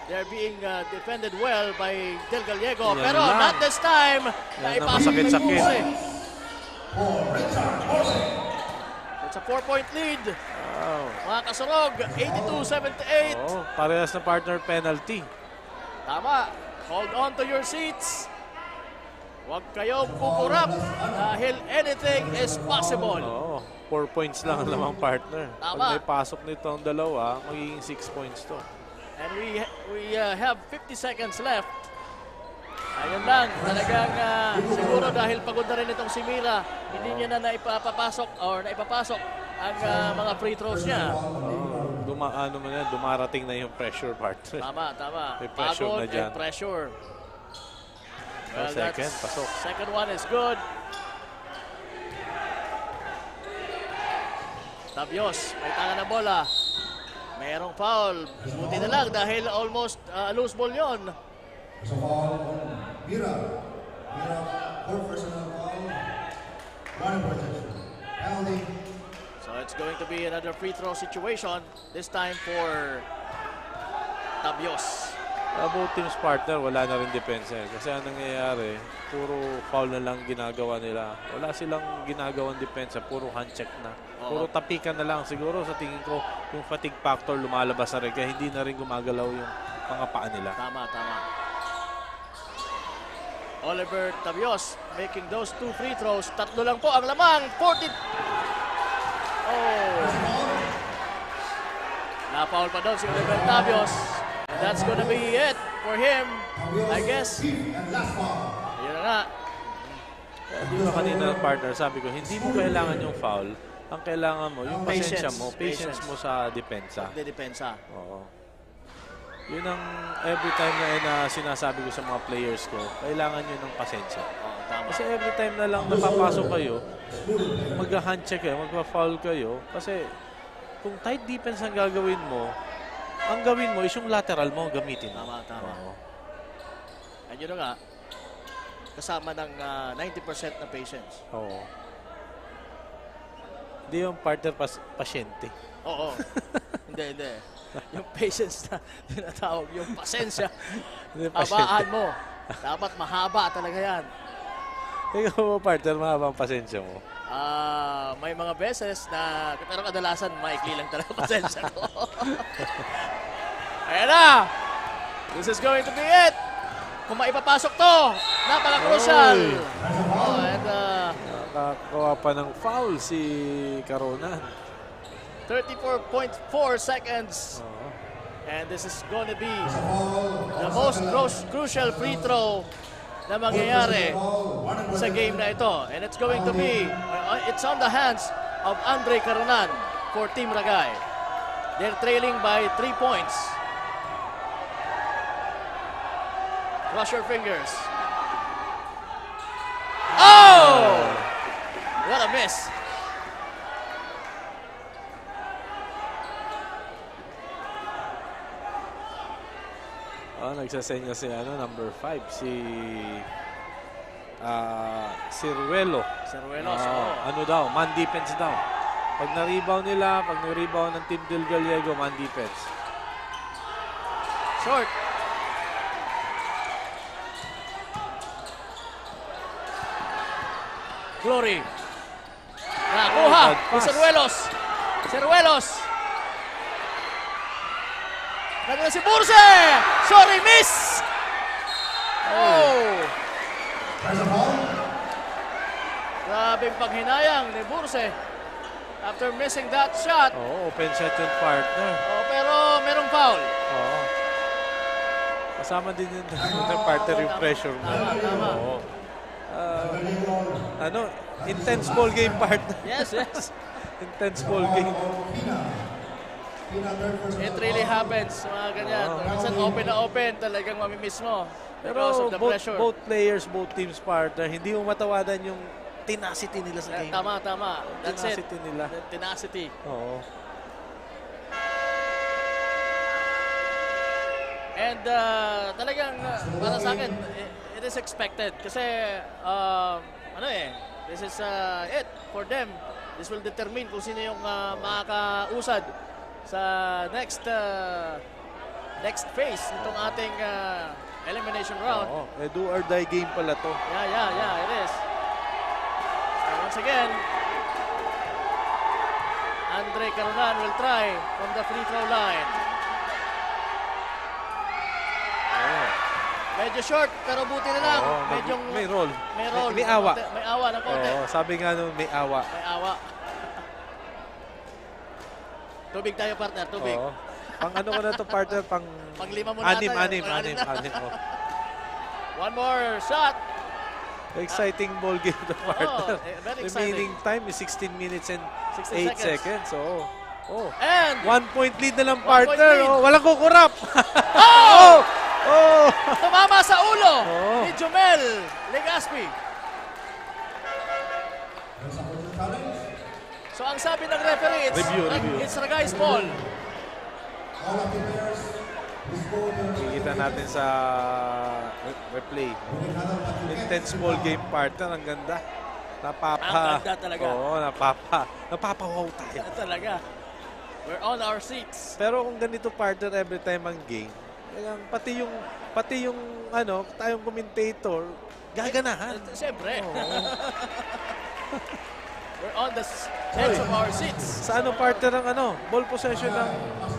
they're being defended well by Del Gallego. Yan Pero lang. not this time. Yan na Naipasok ni masakit-sakit. Buse. For Richard Jose. It's a 4-point lead. Wow. Mga kasurog, 82-78. Oo, parehas na partner penalty. Tama. Hold on to your seats. Huwag kayong kukurap dahil anything is possible. Oo, 4 points lang ang lamang partner. Tama. Pag may pasok nito ang dalawa, magiging 6 points to. And we have 50 seconds left. Ayun lang, talagang siguro dahil pagod na rin itong si Mira, hindi niya na naipapasok ang mga free throws niya. Dumarating na yung pressure partner. Tama. May pressure Pagod na dyan. and pressure. Well, Second, that's- pasok. Second one is good. Tabios, may tanga ng bola. Mayroong foul. Buti na lang dahil almost loose ball yon. So foul on Mira. Mira, 4 personal foul. 1 protection. Penalty. So it's going to be another free throw situation. This time for Tabios. Both teams partner, wala na rin depensa. Kasi ang nangyayari, puro foul na lang ginagawa nila. Wala silang ginagawang depensa, puro hand check na. Puro tapikan na lang. Siguro sa tingin ko, yung fatigue factor lumalabas na rin. Kaya hindi na rin gumagalaw yung mga paa nila. Tama. Oliver Tabios making those 2 free throws. Tatlo lang po ang lamang. 40. Oh. Na-foul pa doon si Oliver Tabios. And that's gonna be it for him, I guess. And last foul. Yun na nga. Di ba kanina partner, sabi ko, hindi mo kailangan yung foul. Ang kailangan mo, yung pasensya Patience. mo, patience mo sa depensa. Depensa. Oo. Yun ang every time na sinasabi ko sa mga players ko, kailangan nyo ng pasensya. Tama. Kasi every time na lang napapasok kayo, mag-hand check kayo, mag-foul kayo. Kasi kung tight defense ang gagawin mo, ang gawin mo is yung lateral mo gamitin mo. Tama. Oo. And yun na nga, kasama ng 90% na patience. Oo. Hindi yung partner pasyente. Oo. hindi. Yung patience na tinatawag, yung pasensya, Hindi habaan mo. Dapat mahaba talaga yan. Ikaw mo partner, mahaba ang pasensya mo. May mga beses na, pero kadalasan maikli lang talaga pasensya ko. Ayan na! This is going to be it! Kung maipapasok to, napaka-crucial! Oh, and Nakakawa pa ng foul si Caronan. 34.4 seconds. Oo. And this is going to be the most crucial free throw na mangyayari sa game na ito. And it's going to be, it's on the hands of Andre Caronan for Team Ragay. They're trailing by 3 points. Cross your fingers. Oh! What a miss. Nagsasenya si number 5, si Ciruelo. Ciruelos, Ano daw, man defense daw. Pag na-rebound nila, pag na-rebound ng Team Del Gallego, man defense. Short. Glory. Nakuha. Bad pass. Ciruelos. Nagano si Burse. Sorry, miss. Oh. There's a foul. Grabing paghinayang ni Burse. After missing that shot. Oo, open shot yung partner. Oh, pero merong foul. Oo. Kasama din yung partner yung pressure mo. Tama. Oo. Intense ball game partner. Yes. Intense ball game. It really happens. Mga ganyan. Minsan open na open. Talagang mamimiss mo. because of Pero the both, pressure. both players, both teams partner, hindi umatawadan yung tenacity nila sa game. Tama. That's it. Tenacity nila. The tenacity. Oo. And talagang para sa akin, it is expected. Kasi, this is it for them. This will determine kung sino yung makakausad sa next phase nitong ating elimination round. Oo. Do or die game pala to. Yeah, it is. So once again, Andre Caronan will try from the free throw line. Oo. Medyo short, pero buti na lang. Oo, Medyo may roll. May roll. May awa. May awa ng konti. Oo, sabi nga nun, may awa. May awa. Tubig tayo, partner. Tubig. Oo. Pang ano ko na to partner, pang Pang-lima mo na tayo. anim. Pang-anim na. Oh. One more shot. Exciting ball game to partner. Very exciting. Remaining time is 16 minutes and 16 8 seconds. Oo. Oh. And 1 point lead na lang 1 point partner. lead. Oh, walang kukurap. Oh! Oh! Tumama sa ulo Oo. ni Jomel Legaspi. There's a coaching challenge. So ang sabi ng referee, Review. it's Ragai's ball. All of the players who score their Kikita natin sa replay. within another but you can't Intense sit ball down. game partner. Ang ganda. Ang ganda talaga. Oo, napapawaw tayo. Talaga. We're on our seats. Pero kung ganito partner every time ang game, talagang pati yung ano, tayong commentator, gaganahan. Siyempre. Oo. We're on the edge of our seats. Sa ano partner ang ano, ball possession ng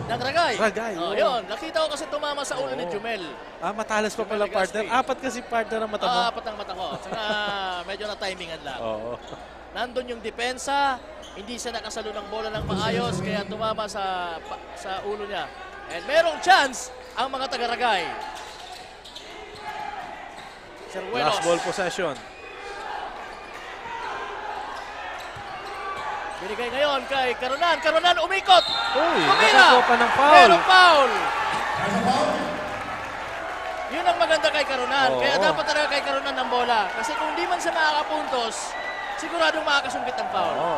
Ng Ragay. Ragay, Oh, oo. yun. Nakita ko kasi tumama sa ulo ni Oo. Jomel. matalas pa pala Legaspi. partner. Apat kasi partner ang mata mo. Apat ang mata ko. Saka medyo na-timingan lang. Oo. Nandun yung depensa, hindi siya nakasalo ng bola ng maayos, kaya tumama sa ulo niya. And merong chance ang mga taga-Ragay. Serwelos. Last ball possession. Binigay ngayon kay Caronan. Caronan umikot! Uy, Tumira! nakakuha pa ng foul. Merong foul! There's a foul. Yun ang maganda kay Caronan. Oo. Kaya dapat talaga kay Caronan ng bola. Kasi kung di man siya makakapuntos, siguradong makakasumpit ng foul. Oo.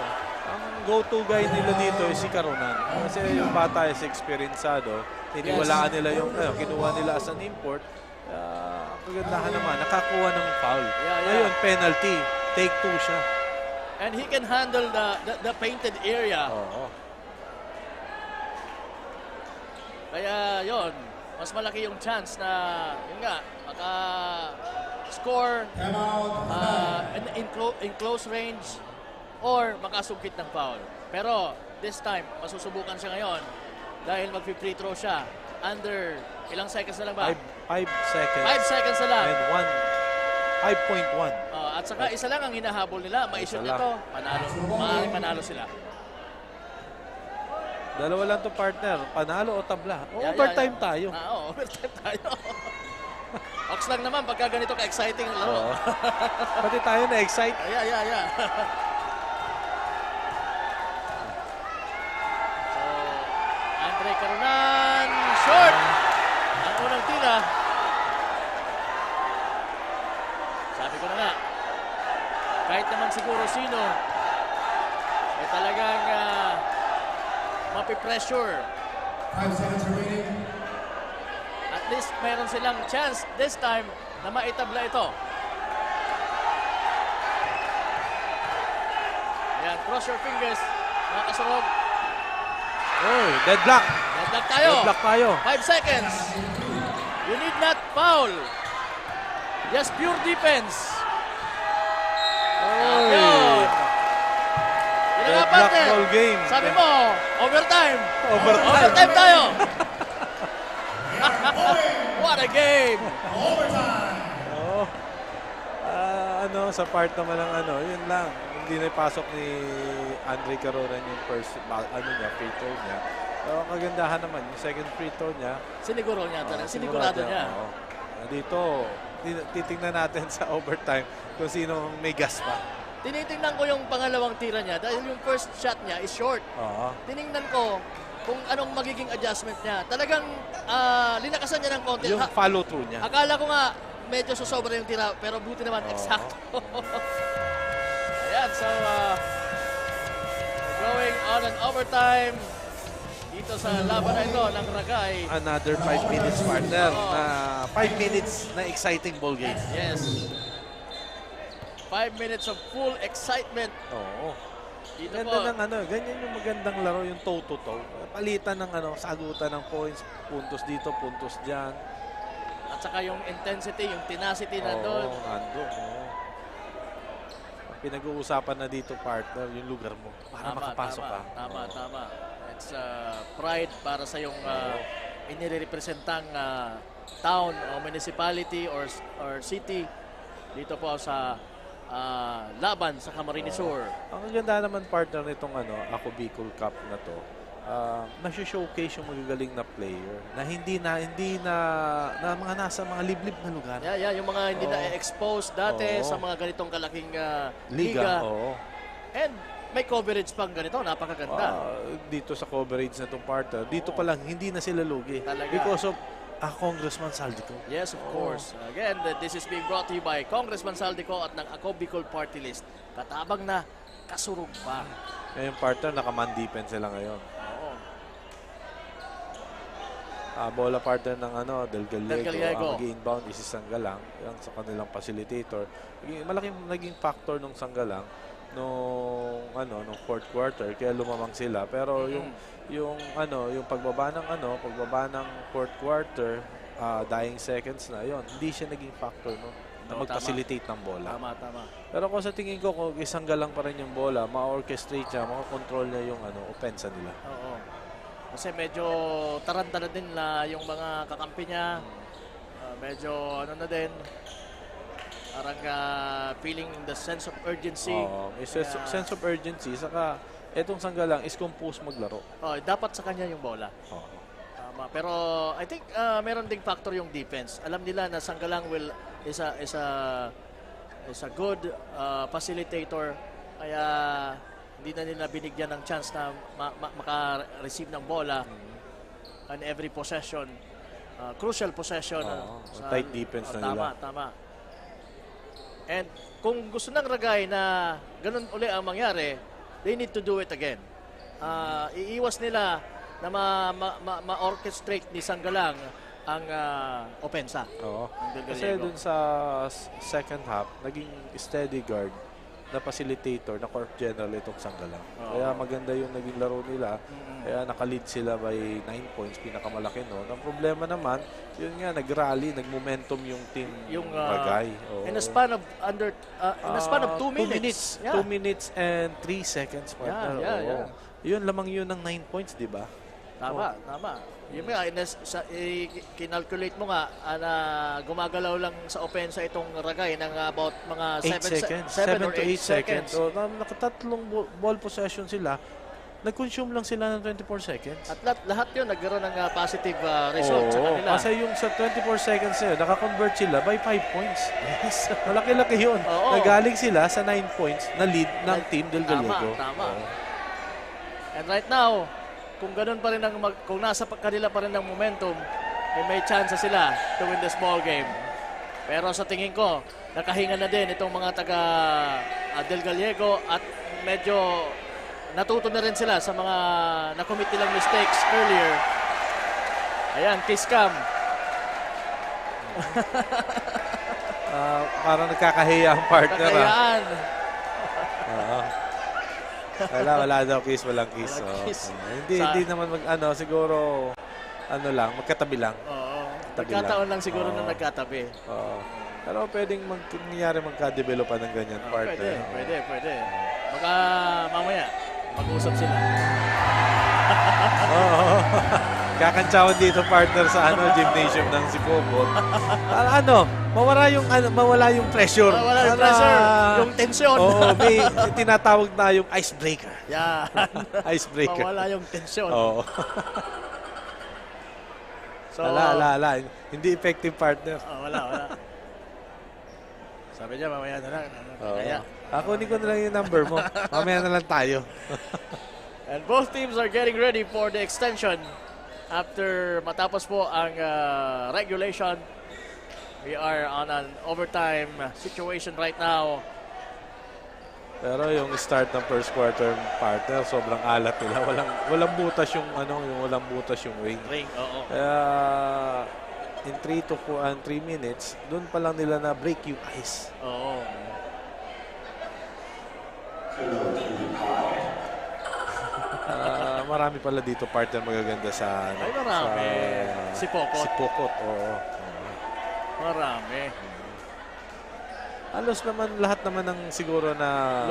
Ang go-to guy nila dito ay si Caronan. Kasi yung bata is experiencado. Tiniwalaan nila yung, kinuha nila as an import. Ang kagandahan naman, nakakuha ng foul. Yeah. Ngayon, penalty. Take 2 siya. And he can handle the painted area. Oo. Kaya yon, mas malaki yung chance na, yun nga, maka-score Time out. in close range or makasungkit ng foul. Pero this time, masusubukan siya ngayon dahil mag-free throw siya. Under, ilang seconds na lang ba? 5 seconds. 5 seconds na lang. And 5.1. At saka isa lang ang hinahabol nila. Ma-shoot Isa nito, lang. panalo. Maaaring panalo sila. Dalawa lang to partner. Panalo o tabla. Yeah, Overtime yeah. tayo. Overtime tayo. Ox lang naman pagka ganito ka-exciting ang laro. Oo. Pati tayo na-excite. Yeah. So, Andre Caronan, short! Ang unang tira. Sabi ko na nga, kahit naman siguro sino, talagang mapipressure. 5 seconds remaining. At least mayroon silang chance this time na maitabla ito. Ayan, cross your fingers, mga kasurog. Oy, deadlock. Deadlock tayo. Deadlock tayo. 5 seconds. You need not foul. Just pure defense. Oy. Yun. Yun na nga, Deadlock partner. ball game. Sabi mo, overtime. Overtime. Overtime tayo. What a game. Oo. Sa part naman ng yun lang. Hindi na ipasok ni Andre Caronan yung first, free throw niya. Pero kagandahan naman, yung second free throw niya. Siniguro niya talaga. Sinigurado niya. Oo. Dito, titingnan natin sa overtime kung sino may gas pa. Tinitingnan ko yung pangalawang tira niya dahil yung first shot niya is short. Oo. Tiningnan ko kung anong magiging adjustment niya. Talagang linakasan niya ng konti. Yung follow through niya. Akala ko nga medyo susobra yung tira, pero buti naman eksakto. Ayan, so going on an overtime dito sa laban na ito ng Ragay. Another 5 minutes, partner. Oo. Na 5 minutes na exciting ball game. Yes. 5 minutes of full excitement. Oo. Dito Ganda po. ng ganyan yung magandang laro, yung toe-to-toe. Palitan ng sagutan ng points, puntos dito, puntos dyan. At saka yung intensity, yung tenacity na doon. Oo, nandun. Oo. Ang pinag-uusapan na dito, partner, yung lugar mo para makapasok ka. Tama, Oo. tama. It's pride para sa yung inirepresentang town o municipality or city dito po sa laban sa Camarines Sur. Ang ganda naman, partner, nitong Ako Bicol Cup na to, nasi-showcase yung magagaling na player na hindi na mga nasa mga liblib na lugar. Yeah, yung mga hindi Oo. na-expose dati Oo. sa mga ganitong kalaking Liga. liga. Oo. And may coverage pang ganito, napakaganda. Dito sa coverage na itong partner, dito pa lang hindi na sila lugi. Talaga. Because of Congressman Saldico. Yes, of course. Again, this is being brought to you by Congressman Saldico at ng Ako Bicol Party List. Katabang na, kasurog pa. Ngayon, partner, naka-man defense sila ngayon. Oo. Bola partner ng Del Del Gallego. Ang mag-inbound is si Sanggalang. Yan sa kanilang facilitator. Malaking naging factor nung Sanggalang nung fourth quarter kaya lumamang sila. Pero yung pagbaba ng fourth quarter, dying seconds na yon, hindi siya naging factor na mag-facilitate ng bola. Tama. Pero kung sa tingin ko, kung isang galang pa rin yung bola, ma-orchestrate niya, makakontrol niya yung opensa nila. Oo. Kasi medyo taranta na din na yung mga kakampi niya. Medyo na din. Parang feeling the sense of urgency. May sense of urgency. Saka, etong Sanggalang is composed maglaro. Dapat sa kanya yung bola. Tama. Pero I think meron ding factor yung defense. Alam nila na Sanggalang is a good facilitator. Kaya hindi na nila binigyan ng chance na maka-receive ng bola on every possession. Crucial possession. Tight defense na nila. Tama. And kung gusto ng Ragay na ganun uli ang mangyari, they need to do it again. Iiwas nila na ma-orchestrate ni Sanggalang ang opensa. Oo. Ng Del Kasi Gallego. dun sa second half, naging steady guard na facilitator na Corp General itong Sanggalang. Kaya maganda yung naging laro nila. Kaya nakalead sila by 9 points, pinakamalaki no. Ang problema naman, yun nga, nag-rally, nag-momentum yung team Ragay. In a span of in a span of 2 minutes. 2 minutes and 3 seconds, partner. Yeah. Yun, lamang yun ng 9 points, di ba? Tama. Yun nga, kinalculate mo nga na gumagalaw lang sa opensa itong Ragay ng about mga 7 or 8 seconds. So, nakatatlong ball possession sila. Nag-consume lang sila ng 24 seconds. At lahat yun, nagkaroon ng positive result sa kanila. Kasi yung sa 24 seconds na yun, nakakonvert sila by 5 points. Yes. Malaki-laki yun. Oo. Nagaling sila sa 9 points na lead ng team Del Gallego. Tama. And right now, kung ganun pa rin kung nasa kanila pa rin ang momentum, may chance sila to win this ball game. Pero sa tingin ko, nakahinga na din itong mga taga Del Gallego at medyo natuto na rin sila sa mga na-commit nilang mistakes earlier. Ayan, kiss cam. Parang nagkakahiya ang partner. Nakayaan. Wala daw kiss, walang kiss. Walang kiss. Hindi naman siguro magkatabi lang. Oo. Tabi Nagkataon lang. lang siguro Oo. na nagkatabi. Pero pwedeng nangyari magka-develop ng ganyan, partner. Pwede. Baka mamaya, mag-usap sila. Kakantsawan dito, partner, sa gymnasium ng Sipobot. Mawala yung pressure. Wala yung pressure, yung tensyon. May tinatawag na yung icebreaker. Yan. Icebreaker. Mawala yung tensyon. Oo. So, Wala. Hindi effective, partner. Wala. Sabi niya, mamaya na lang. Kaya. Kunin ko na lang yung number mo. Mamaya na lang tayo. And both teams are getting ready for the extension after matapos po ang regulation. We are on an overtime situation right now. Pero yung start ng first quarter, partner, sobrang alat nila. Walang butas yung walang butas yung wing. Ring, oo. Kaya in 3 to 4 and 3 minutes, doon pa lang nila na break yung ice. Oo. Marami pala dito partner magaganda sa Ay, marami. Si Pokot. Si Pokot, oo. Marami. Halos naman lahat naman ng siguro na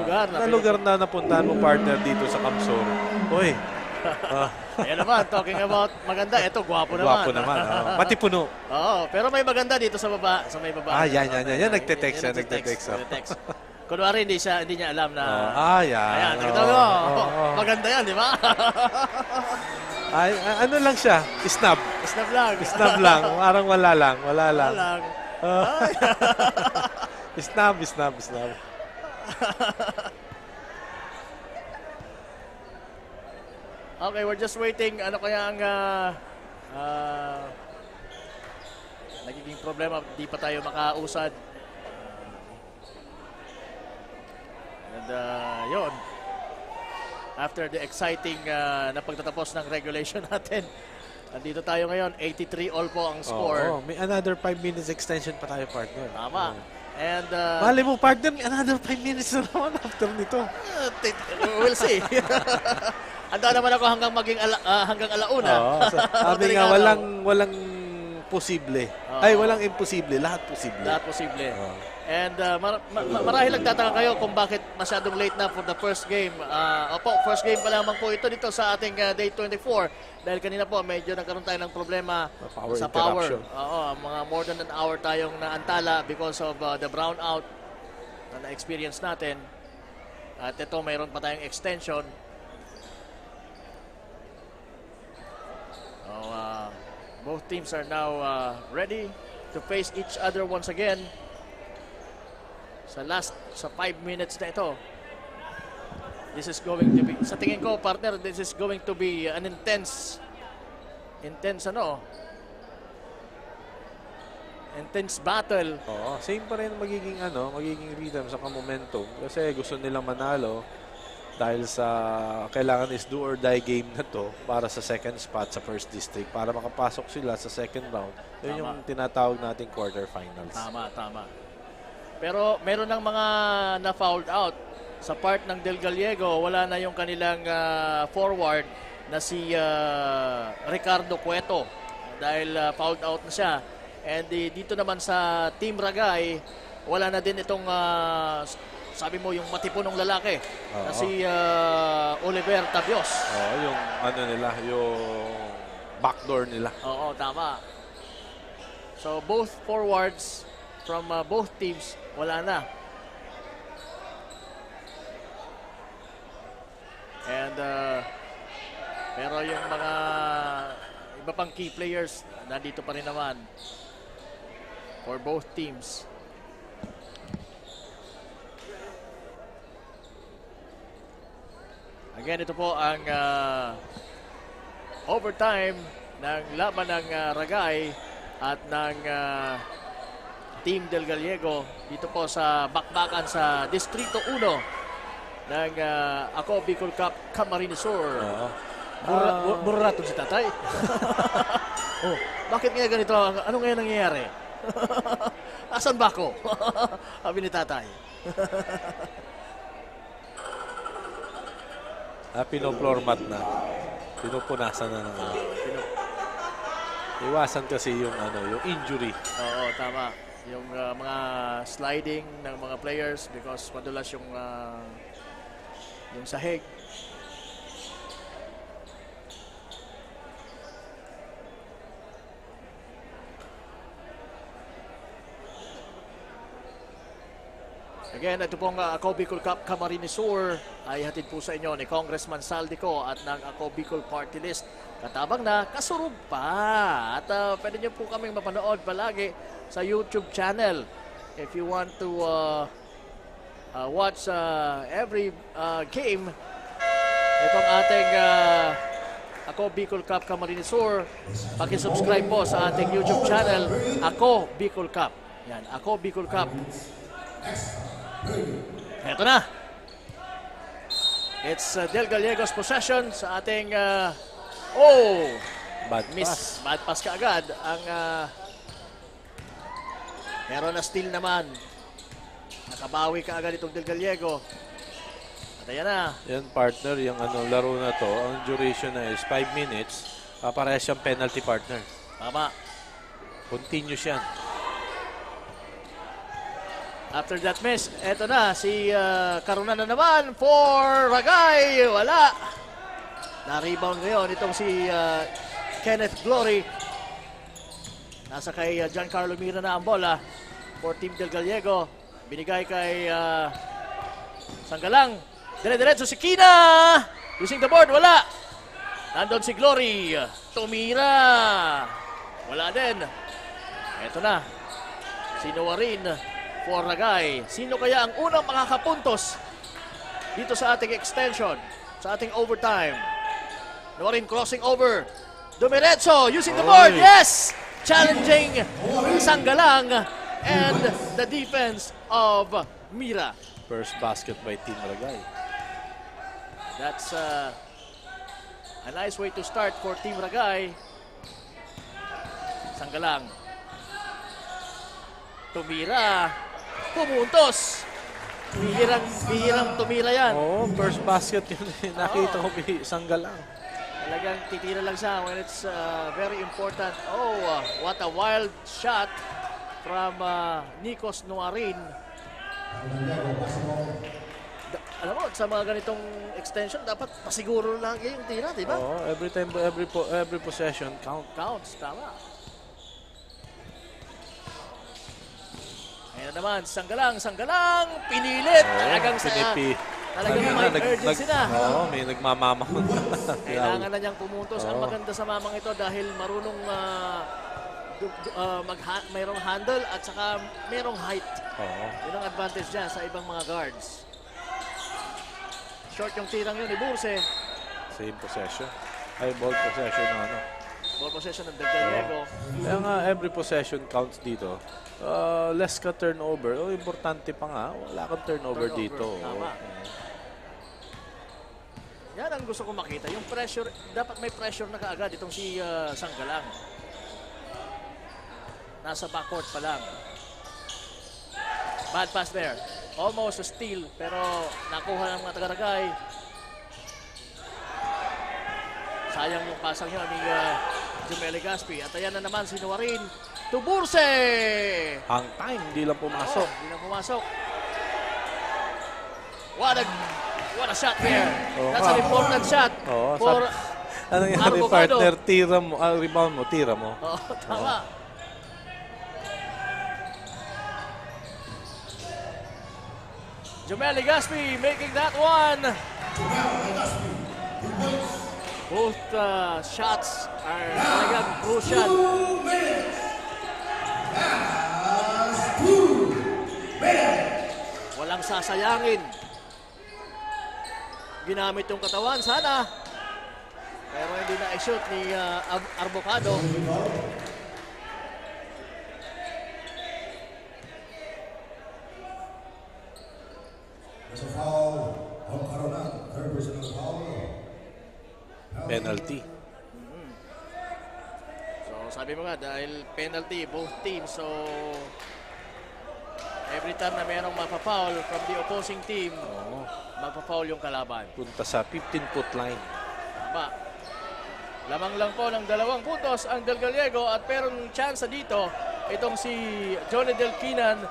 Lugar na napuntahan mo partner dito sa Kamsur. Uy. Ayan naman, talking about maganda. Ito, gwapo naman. Gwapo naman. Pati puno. Oo, pero may maganda dito sa baba. Sa may baba. Yan. Nagte-text siya. Nagte-text. Kunwari, hindi niya alam na... Yan. Ayan, nakita mo. Maganda yan, di ba? Ay, ano lang siya? Snub. Snap lang. Snub lang. Parang wala lang. Wala lang. Snub. Okay, we're just waiting. Ano kaya ang nagiging problema? Di pa tayo makausad. And yun. After the exciting na pagtatapos ng regulation natin, nandito tayo ngayon. 83 all po ang score. May another 5 minutes extension pa tayo, partner. Tama. And mali mo, partner, may another 5 minutes na naman after nito. we'll see. Handa naman ako hanggang alauna. Sabi nga, walang posible. Ay, walang imposible. Lahat posible. Lahat posible. And marahil nagtataka kayo kung bakit masyadong late na for the first game. First game pa lamang po ito dito sa ating day 24. Dahil kanina po medyo nagkaroon tayo ng problema sa power. Mga more than an hour tayong naantala because of the brownout na na-experience natin. At ito, mayroon pa tayong extension. Both teams are now ready to face each other once again. Sa 5 minutes na ito. This is going to be, sa tingin ko, partner, this is going to be an intense battle. Same pa rin magiging rhythm sa momentum kasi gusto nilang manalo dahil sa kailangan is do or die game na to para sa second spot sa first district para makapasok sila sa second round. Yun yung tinatawag nating quarterfinals. Tama. Pero meron ng mga na-fouled out. Sa part ng Del Gallego, wala na yung kanilang forward na si Ricardo Cueto dahil fouled out na siya. And dito naman sa Team Ragay, wala na din itong sabi mo yung matipunong lalaki na si Oliver Tabios. Yung yung backdoor nila. Tama. So both forwards from both teams wala na. And pero yung mga iba pang key players nandito pa rin naman for both teams. Again, ito po ang overtime ng laban ng Ragay at ng Team Del Gallego dito po sa bakbakan sa Distrito 1 ng Ako Bicol Cup Camarines Sur. Burato si tatay. Bakit nga ganito? Ano ngayon nangyayari? Asan ba ako? Sabi ni tatay. Pino-floor mat na. Pinupunasan na naman. Iwasan kasi yung yung injury. Tama. Yung mga sliding ng mga players because madulas yung sahig. Again, ito pong Ako Bicol Cup Camarines Sur ay hatid po sa inyo ni Congressman Saldico at ng Ako Bicol Party List. Katabang na, kasurog pa. At pwede nyo po kaming mapanood palagi sa YouTube channel. If you want to watch every game, itong ating Ako Bicol Cup Camarines Sur, pakisubscribe po sa ating YouTube channel, Ako Bicol Cup. Yan, Ako Bicol Cup. Eto na. It's Del Gallegos possession sa ating Bad miss. Bad pass ka agad. Ang meron na steal naman. Nakabawi ka agad itong Del Gallego. At ayan na. Yan partner, yung laro na to, ang duration na is 5 minutes. Parehas siyang penalty partner. Tama. Continuous yan. After that miss, eto na si Carunan na naman for Ragay. Wala. Na-rebound ngayon itong si Kenneth Glory. Nasa kay Giancarlo Mira na ang bola for Team Del Gallego. Binigay kay Sanggalang. Dire-diretso si Kina. Using the board, wala. Nandun si Glory. Tumira. Wala din. Eto na. Si Noarin for Ragay. Sino kaya ang unang makakapuntos dito sa ating extension, sa ating overtime? Noarin crossing over. Dumiretso, using the board. Oy. Yes! Challenging Sanggalang and the defense of Mira. First basket by Team Ragay. That's a nice way to start for Team Ragay. Sanggalang. Tumira. Pumuntos. Bihirang tumira yan. Oo, first basket yun. Nakita ko Sanggalang. Talagang titira lang siya when it's very important. Oh, what a wild shot from Nikos Noarin. Alam mo, sa mga ganitong extension, dapat pasiguro lang yung tira, di ba? Oo, every possession Counts, tama. Ayan naman, Sanggalang, pinilit. Talagang may urgency na. Oo, may nagmamamahon. Kailangan na niyang pumuntos. Ang Oo. maganda sa mamang ito dahil marunong mayroong handle at saka mayroong height. Oo. Yun ang advantage niya sa ibang mga guards. Short yung tirang yun ni Burse. Same possession. Ay, ball possession na Ball possession ng Del Gallego. Kaya nga, every possession counts dito. Less ka turnover. Importante pa nga, wala kang turnover dito. Tama. Yan ang gusto ko makita. Yung pressure, dapat may pressure na kaagad itong si Sanggalang. Nasa backcourt pa lang. Bad pass there. Almost a steal, pero nakuha ng mga taga-Ragay. Sayang yung pasang yun ni Jumeli Gaspi. At ayan na naman si Noarin. To Burse! Hang time, hindi lang pumasok. Hindi na pumasok. What a shot there. That's an important shot for Ano nangyari, Arbocado. partner? Tira mo, rebound mo, tira mo. tama. Jumeli Gaspi making that one. Both shots are talagang crucial. Walang sasayangin. Ginamit yung katawan, sana. Pero hindi na i-shoot ni Arbocado. There's a foul on Carunan, third personal foul. Penalty. So sabi mo nga, dahil penalty, both teams. So every time na merong mapafoul from the opposing team, magpafoul yung kalaban. Punta sa 15-foot line. Tama. Lamang lang po ng 2 puntos ang Del Gallego at merong chance dito itong si Johnny Del Quinan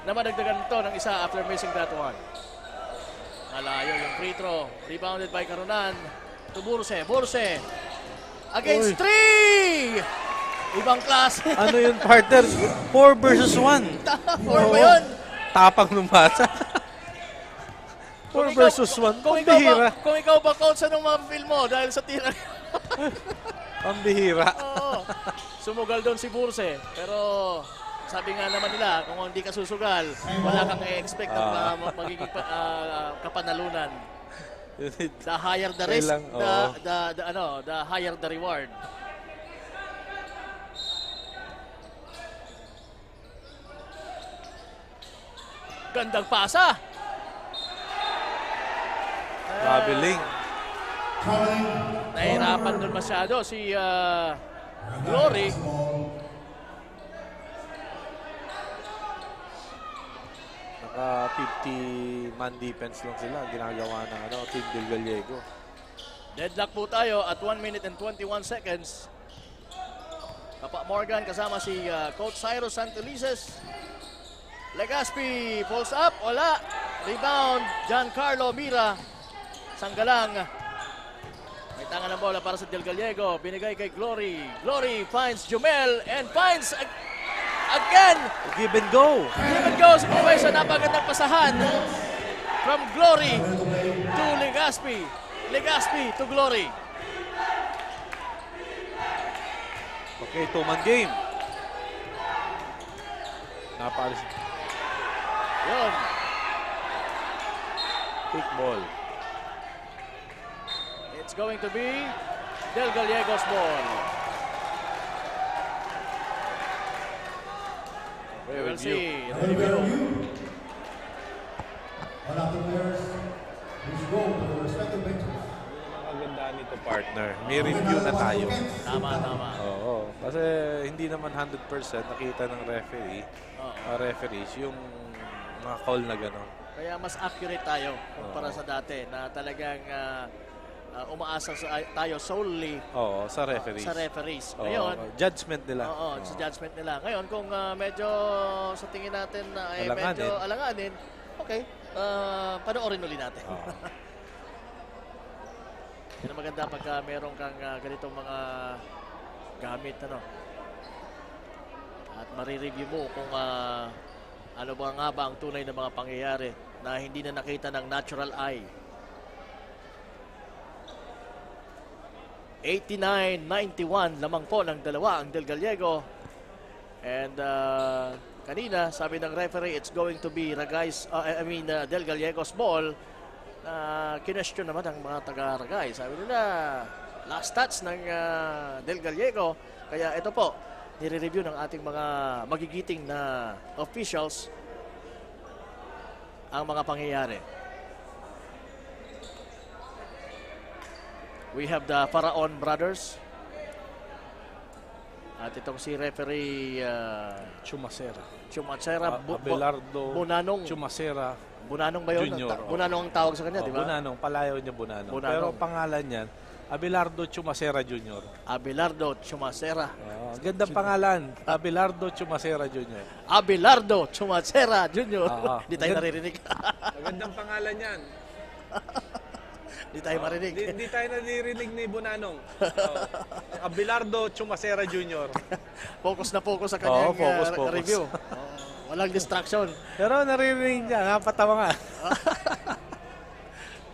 na madagdagan ito ng isa after missing that one. Malayo yung free throw. Rebounded by Carunan. To Burse. Burse. Against 3! Ibang klase. Ano yun, partner? 4 versus 1. 4 ba yun? Tapang lumasa. 4 versus 1. Pambihira. Kung ikaw ba, coach, anong ma-feel mo dahil sa tira? Pambihira. Oo. Sumugal doon si Burse. Pero sabi nga naman nila, kung hindi ka susugal, wala kang i-expect na magiging kapanalunan. The higher the risk, the higher the reward. Gandang pasa. Traveling. Calling. Nahirapan doon masyado si Glory. Naka 50-man defense lang sila. Ginagawa ng Team Del Gallego. Deadlock po tayo at 1 minute and 21 seconds. Papa Morgan kasama si Coach Cyrus Santelices. Legaspi pulls up, wala. Rebound, Giancarlo Mira. Sanggalang. May tangan ng bola para sa Del Gallego. Binigay kay Glory. Glory finds Jumel and finds again. Give and go. Give and go si Provenza. Napagandang pasahan from Glory to Legaspi. Legaspi to Glory. Okay, 2-man game. Napalis. Yun. Quick ball. It's going to be Del Gallego's ball. We will see. And review. All of the players, please go to the respective benches. Ang ganda nito, partner. May review na tayo. Tama, tama. Oo. Kasi hindi naman 100% nakita ng referees yung mga call na gano'n. Kaya mas accurate tayo kumpara sa dati na talagang umaasa tayo solely Oo, sa referees. sa referees. Oo, Ngayon, judgment nila. oo, sa judgment nila. Ngayon, kung medyo sa tingin natin na Alanganin. medyo alanganin, okay, panoorin ulit natin. Oo. Yan ang maganda pagka meron kang ganitong mga gamit, at marireview mo kung ano ba ang tunay na mga pangyayari na hindi na nakita ng natural eye. 89-91 lamang po ng dalawa ang Del Gallego. And kanina, sabi ng referee, it's going to be Del Gallego's ball. Kinestyon naman ang mga taga-Ragay. Sabi nila, last touch ng Del Gallego. Kaya ito po, nire-review ng ating mga magigiting na officials ang mga pangyayari. We have the Faraon brothers. At itong si referee Chumacera Abelardo Bunanong. Chumacera Bunanong ba yun? Junior. Bunanong ang tawag sa kanya, di ba? Bunanong, palayaw niya Bunanong. Bunanong. Pero pangalan niyan, Abelardo Chumacera Jr. Abelardo Chumacera. Gandang pangalan, Abelardo Chumacera Jr. Abelardo Chumacera Jr. Di tayo naririnig. Magandang pangalan yan. Di tayo marinig. Hindi tayo naririnig ni Bunanong. Abelardo Chumacera Jr. Focus na focus sa kanyang focus. review. Walang distraction. Pero naririnig niya, napatawa nga.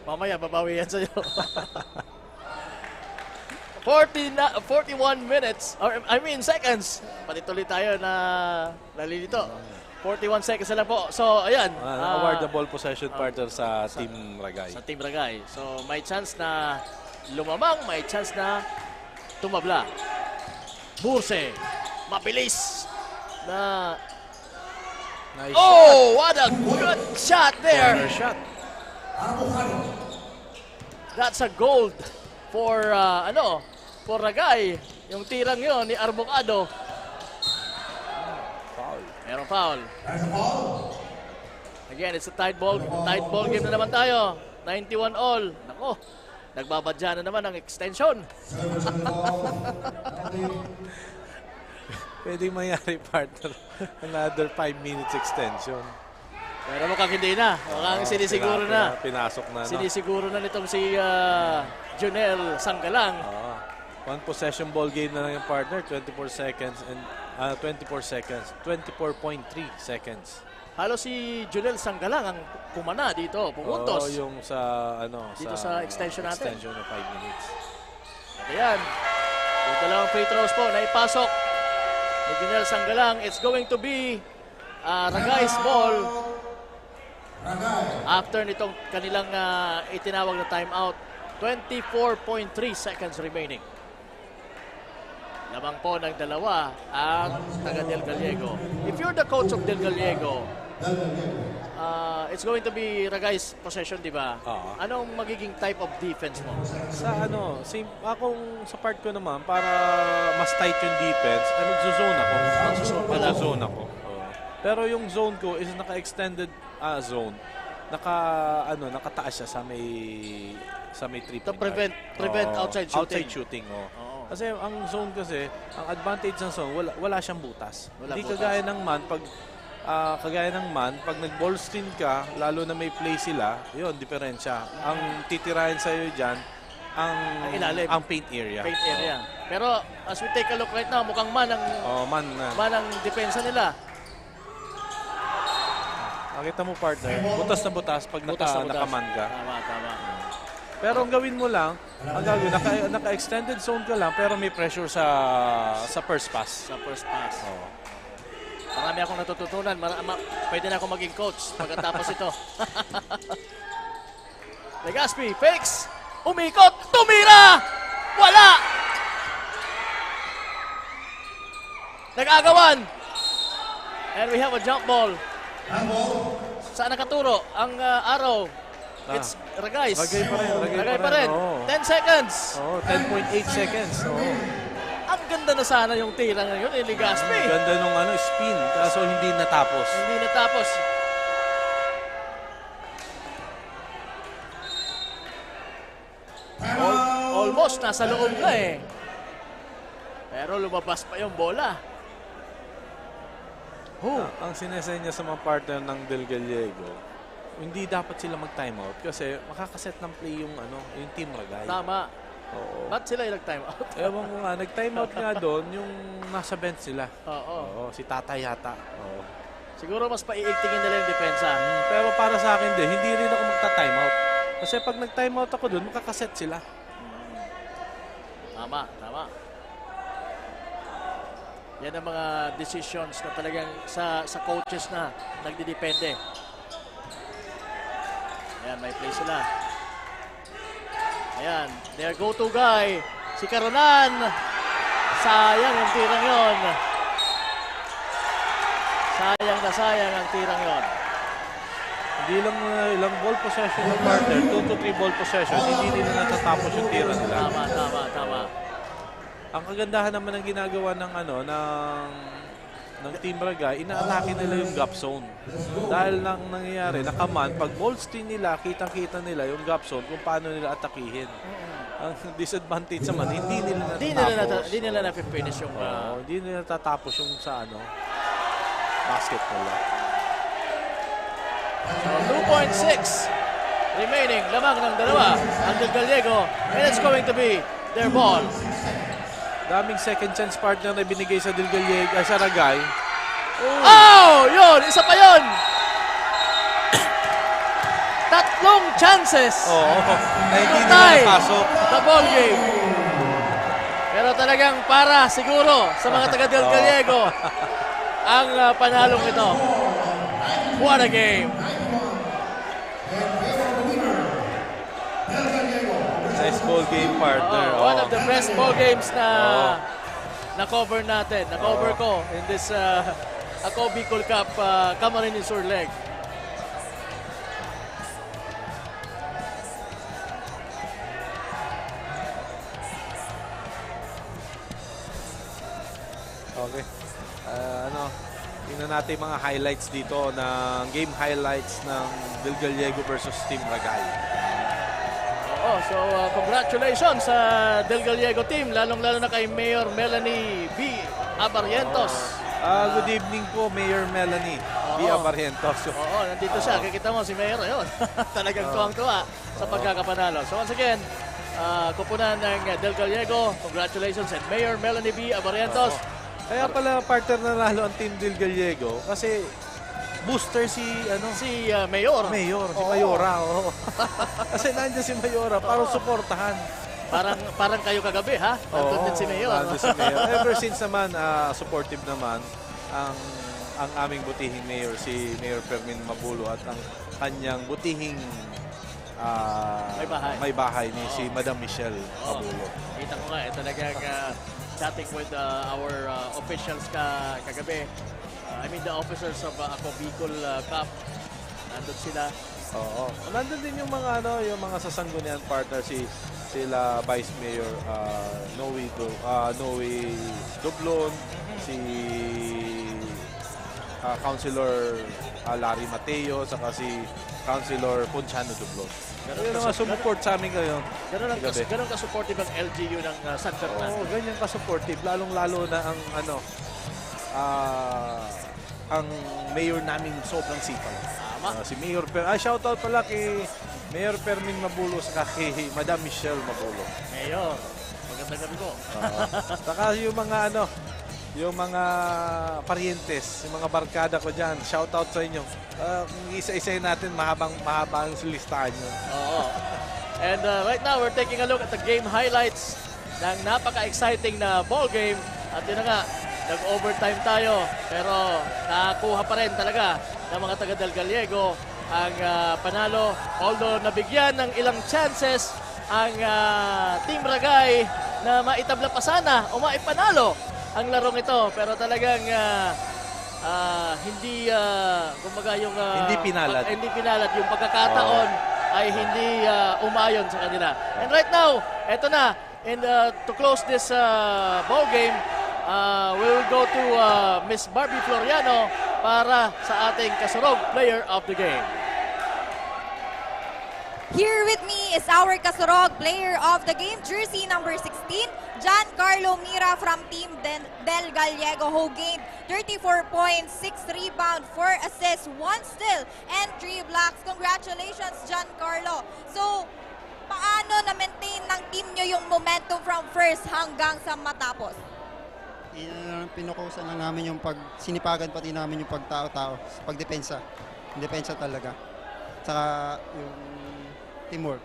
Mamaya, babawi yan sa'yo. 41 minutes, seconds. Patituloy tayo na nalilito. 41 seconds na lang po. So, ayan. Awardable possession partner sa Team Ragay. Sa Team Ragay. So, may chance na lumamang, may chance na tumabla. Burse, mabilis na... Nice Oh, what a good shot there. corner shot. That's a gold for for Ragay. Yung tirang yon ni Arbocado. Foul. Merong foul. There's a foul. Again, it's a tight ball game na naman tayo. 91 all. Nako, nagbabadya na naman ang extension. Service on the ball. Pwedeng mayari partner. Another 5 minutes extension. Pero mukhang hindi na. Mukhang sinisiguro na. Pinasok na. Sinisiguro na nitong si Junel Sanggalang. One possession ball game na lang yung partner. 24 seconds and 24 seconds. 24.3 seconds. Halos si Junel Sanggalang ang pumana dito. Pumuntos. Yung sa Dito sa extension natin. Extension ng 5 minutes. Ayan. Yung dalawang free throws po na ipasok ni Junel Sanggalang. It's going to be Ragay's ball. After nitong kanilang itinawag na timeout. 24.3 seconds remaining. Lamang po ng dalawa ang taga Del Gallego. If you're the coach of Del Gallego, it's going to be Ragay's possession, di ba? Oo. Anong magiging type of defense mo? Sa ano, akong sa part ko naman, para mas tight yung defense, ay magzo-zone ako. Magzo-zone ako. Oo. Pero yung zone ko is naka-extended zone. Nakataas siya sa may 3 To prevent outside shooting. Outside shooting, oh. Oo. Kasi ang zone kasi, ang advantage ng zone, wala siyang butas. Wala Hindi butas. kagaya ng man, pag nag-ball screen ka, lalo na may play sila, yun, diferensya. Ang titirahin sa'yo dyan, ang ilalim. ang paint area. Paint area. Pero as we take a look right now, mukhang man ang depensa nila. Nakita mo, partner, butas na butas pag Butas na butas. nakaman ka. Tama. Pero ang gawin mo lang, naka-extended zone ka lang, pero may pressure sa first pass. Sa first pass. Oo. Marami akong natututunan. Pwede na ako maging coach pagkatapos ito. Legaspi, fakes, umikot, tumira! Wala! Nag-agawan! And we have a jump ball. Saan nakaturo? Ang araw. It's Ragay. Ragay pa rin. Oo. 10 seconds. 10.8 seconds. Ang ganda na sana yung tira ngayon, Legaspi. Ganda nung spin, kaso hindi natapos. Hindi natapos. Almost nasa loob na eh. Pero lumabas pa yung bola. Ang sinesenya sa mga partner ng Del Gallego, hindi dapat sila mag-timeout kasi makakaset ng play yung Team Ragay. Tama. Oo. Ba't sila yung nag-time out? Ewan ko nga, nag-timeout nga doon yung nasa bench sila. Oo. Oo, si Tata yata. Oo. Siguro mas paiigtingin nila yung depensa. Pero para sa akin din, hindi rin ako magta-timeout. Kasi pag nag-timeout ako doon, makakaset sila. Tama. Yan ang mga decisions na talagang sa coaches na nagdidepende. Ayan, may play sila. Ayan, their go-to guy, si Caronan. Sayang yung tirang yon. Sayang ang tirang yon. Hindi lang ilang ball possession ng partner, 2 to 3 ball possession, hindi nila natatapos yung tira nila. Tama. Ang kagandahan naman ng ginagawa ng Team Ragay, inaatake nila yung gap zone. Dahil nang nangyayari, nakaman, pag ball screen nila, kitang-kita nila yung gap zone kung paano nila atakihin. Ang disadvantage naman, hindi nila natatapos. Hindi nila na-finish yung... Hindi nila natatapos yung sa basket nila. So, 2.6 remaining, lamang ng dalawa ang Del Gallego, and it's going to be their ball. Daming second chance partner na binigay sa Del Gallego, sa Ragay. Oh, yun! Isa pa yun! Tatlong chances! Na hindi nila napasok. The ball game. Pero talagang para siguro sa mga taga Del Gallego ang panalong ito. What a game! Nice ball game, partner. One of the best ball games na-cover natin. Na-cover ko in this Ako Bicol Cup Camarines Sur leg. Okay. Tingnan natin mga highlights dito ng game highlights ng Del Gallego versus Team Ragay. So congratulations sa Del Gallego team, lalong-lalo na kay Mayor Melanie B. Abarrientos. Good evening po, Mayor Melanie B. Abarrientos. Nandito siya. Kikita mo si Mayor, ayun. Talagang tuwang-tuwa sa pagkakapanalo. So once again, kupunan ng Del Gallego, congratulations and Mayor Melanie B. Abarrientos. Kaya pala partner nanalo ang Team Del Gallego kasi booster si Mayor. Si Mayora. Kasi nandiyan si Mayora para suportahan. Parang kayo kagabi, ha? Nandun din si Mayor. Nandun si Mayor. Ever since naman, supportive naman ang aming butihing Mayor, si Mayor Fermin Mabulo at ang kanyang butihing may bahay ni si Madam Michelle Mabulo. Kita ko nga, talagang chatting with our officials kagabi. I mean the officers of Ako Bicol Cup. nandun sila. Oo. Nandun din yung mga yung mga sasanggunian partner sila Vice Mayor Noe Doblon, si Councilor Larry Mateo, saka si Councilor Ponciano Doblon. Yung mga sumuport sa amin ngayon. Ganun ka-supportive ang LGU ng San Fernando. Oo, ganyan ka-supportive. Lalong-lalo na ang mayor namin sobrang sipag. Tama. Si Mayor shoutout pala kay Mayor Fermin Mabulo saka kay Madam Michelle Mabulo. Mayor, magandang gabi po. Saka yung mga parientes, yung mga barkada ko dyan, shoutout sa inyo. Kung isa-isay natin, mahaba ang listahan nyo. Oo. And right now, we're taking a look at the game highlights ng napaka-exciting na ball game. At yun na nga, nag-overtime tayo. Pero nakakuha pa rin talaga ng mga taga Del Gallego ang panalo. Although nabigyan ng ilang chances ang Team Ragay na maitabla pa sana o maipanalo ang larong ito. Pero talagang hindi kumbaga yung Hindi pinalad. hindi pinalad yung pagkakataon ay hindi umayon sa kanila. And right now, eto na, and to close this ball game, we will go to Miss Barbie Floriano para sa ating kasurog player of the game. Here with me is our Kasurog player of the game, jersey number 16, Giancarlo Mira from Team Del Gallego, who gained 34 points, 6 rebounds, 4 assists, 1 steal, and 3 blocks. Congratulations, Giancarlo. So, paano na-maintain ng team nyo yung momentum from first hanggang sa matapos? Pinukusan lang namin yung sinipagan pati namin yung pagtao-tao, pagdepensa. Depensa talaga. Saka yung teamwork.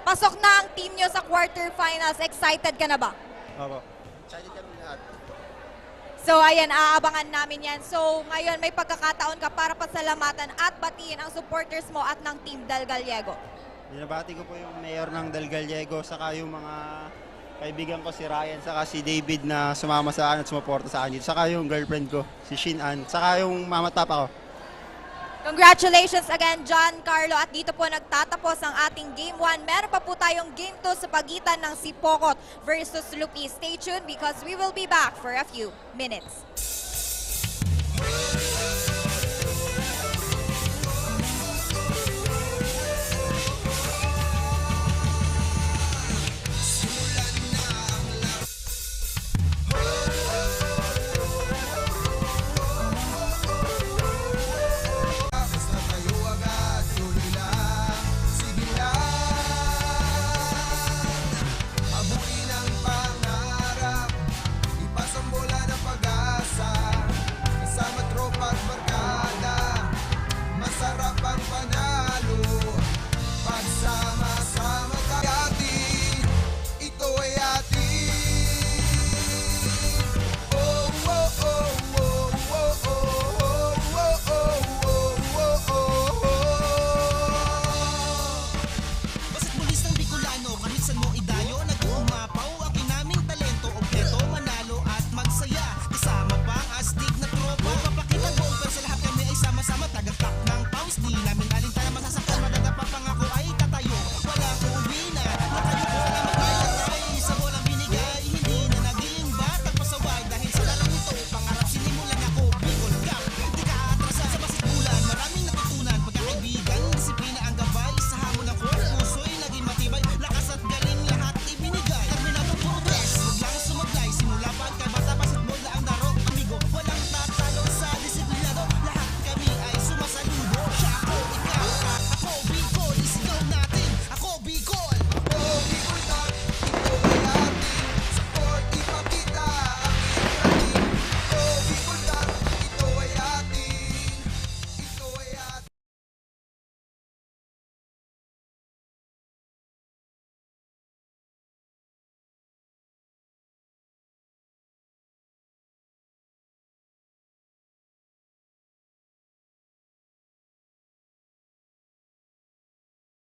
Pasok na ang team nyo sa quarterfinals. Excited ka na ba? Opo. Excited kami lahat. So ayan, aabangan namin yan. So ngayon may pagkakataon ka para pasalamatan at batiin ang supporters mo at ng Team Del Gallego. Binabati ko po yung mayor ng Del Gallego, saka yung mga kaibigan ko si Ryan, saka si David na sumama sa akin at sumuporta sa akin dito. Saka yung girlfriend ko, si Shin An, saka yung mama at papa ko. Congratulations again, Giancarlo. At dito po nagtatapos ang ating Game 1. Meron pa po tayong Game 2 sa pagitan ng Sipokot versus Lupi. Stay tuned because we will be back for a few minutes.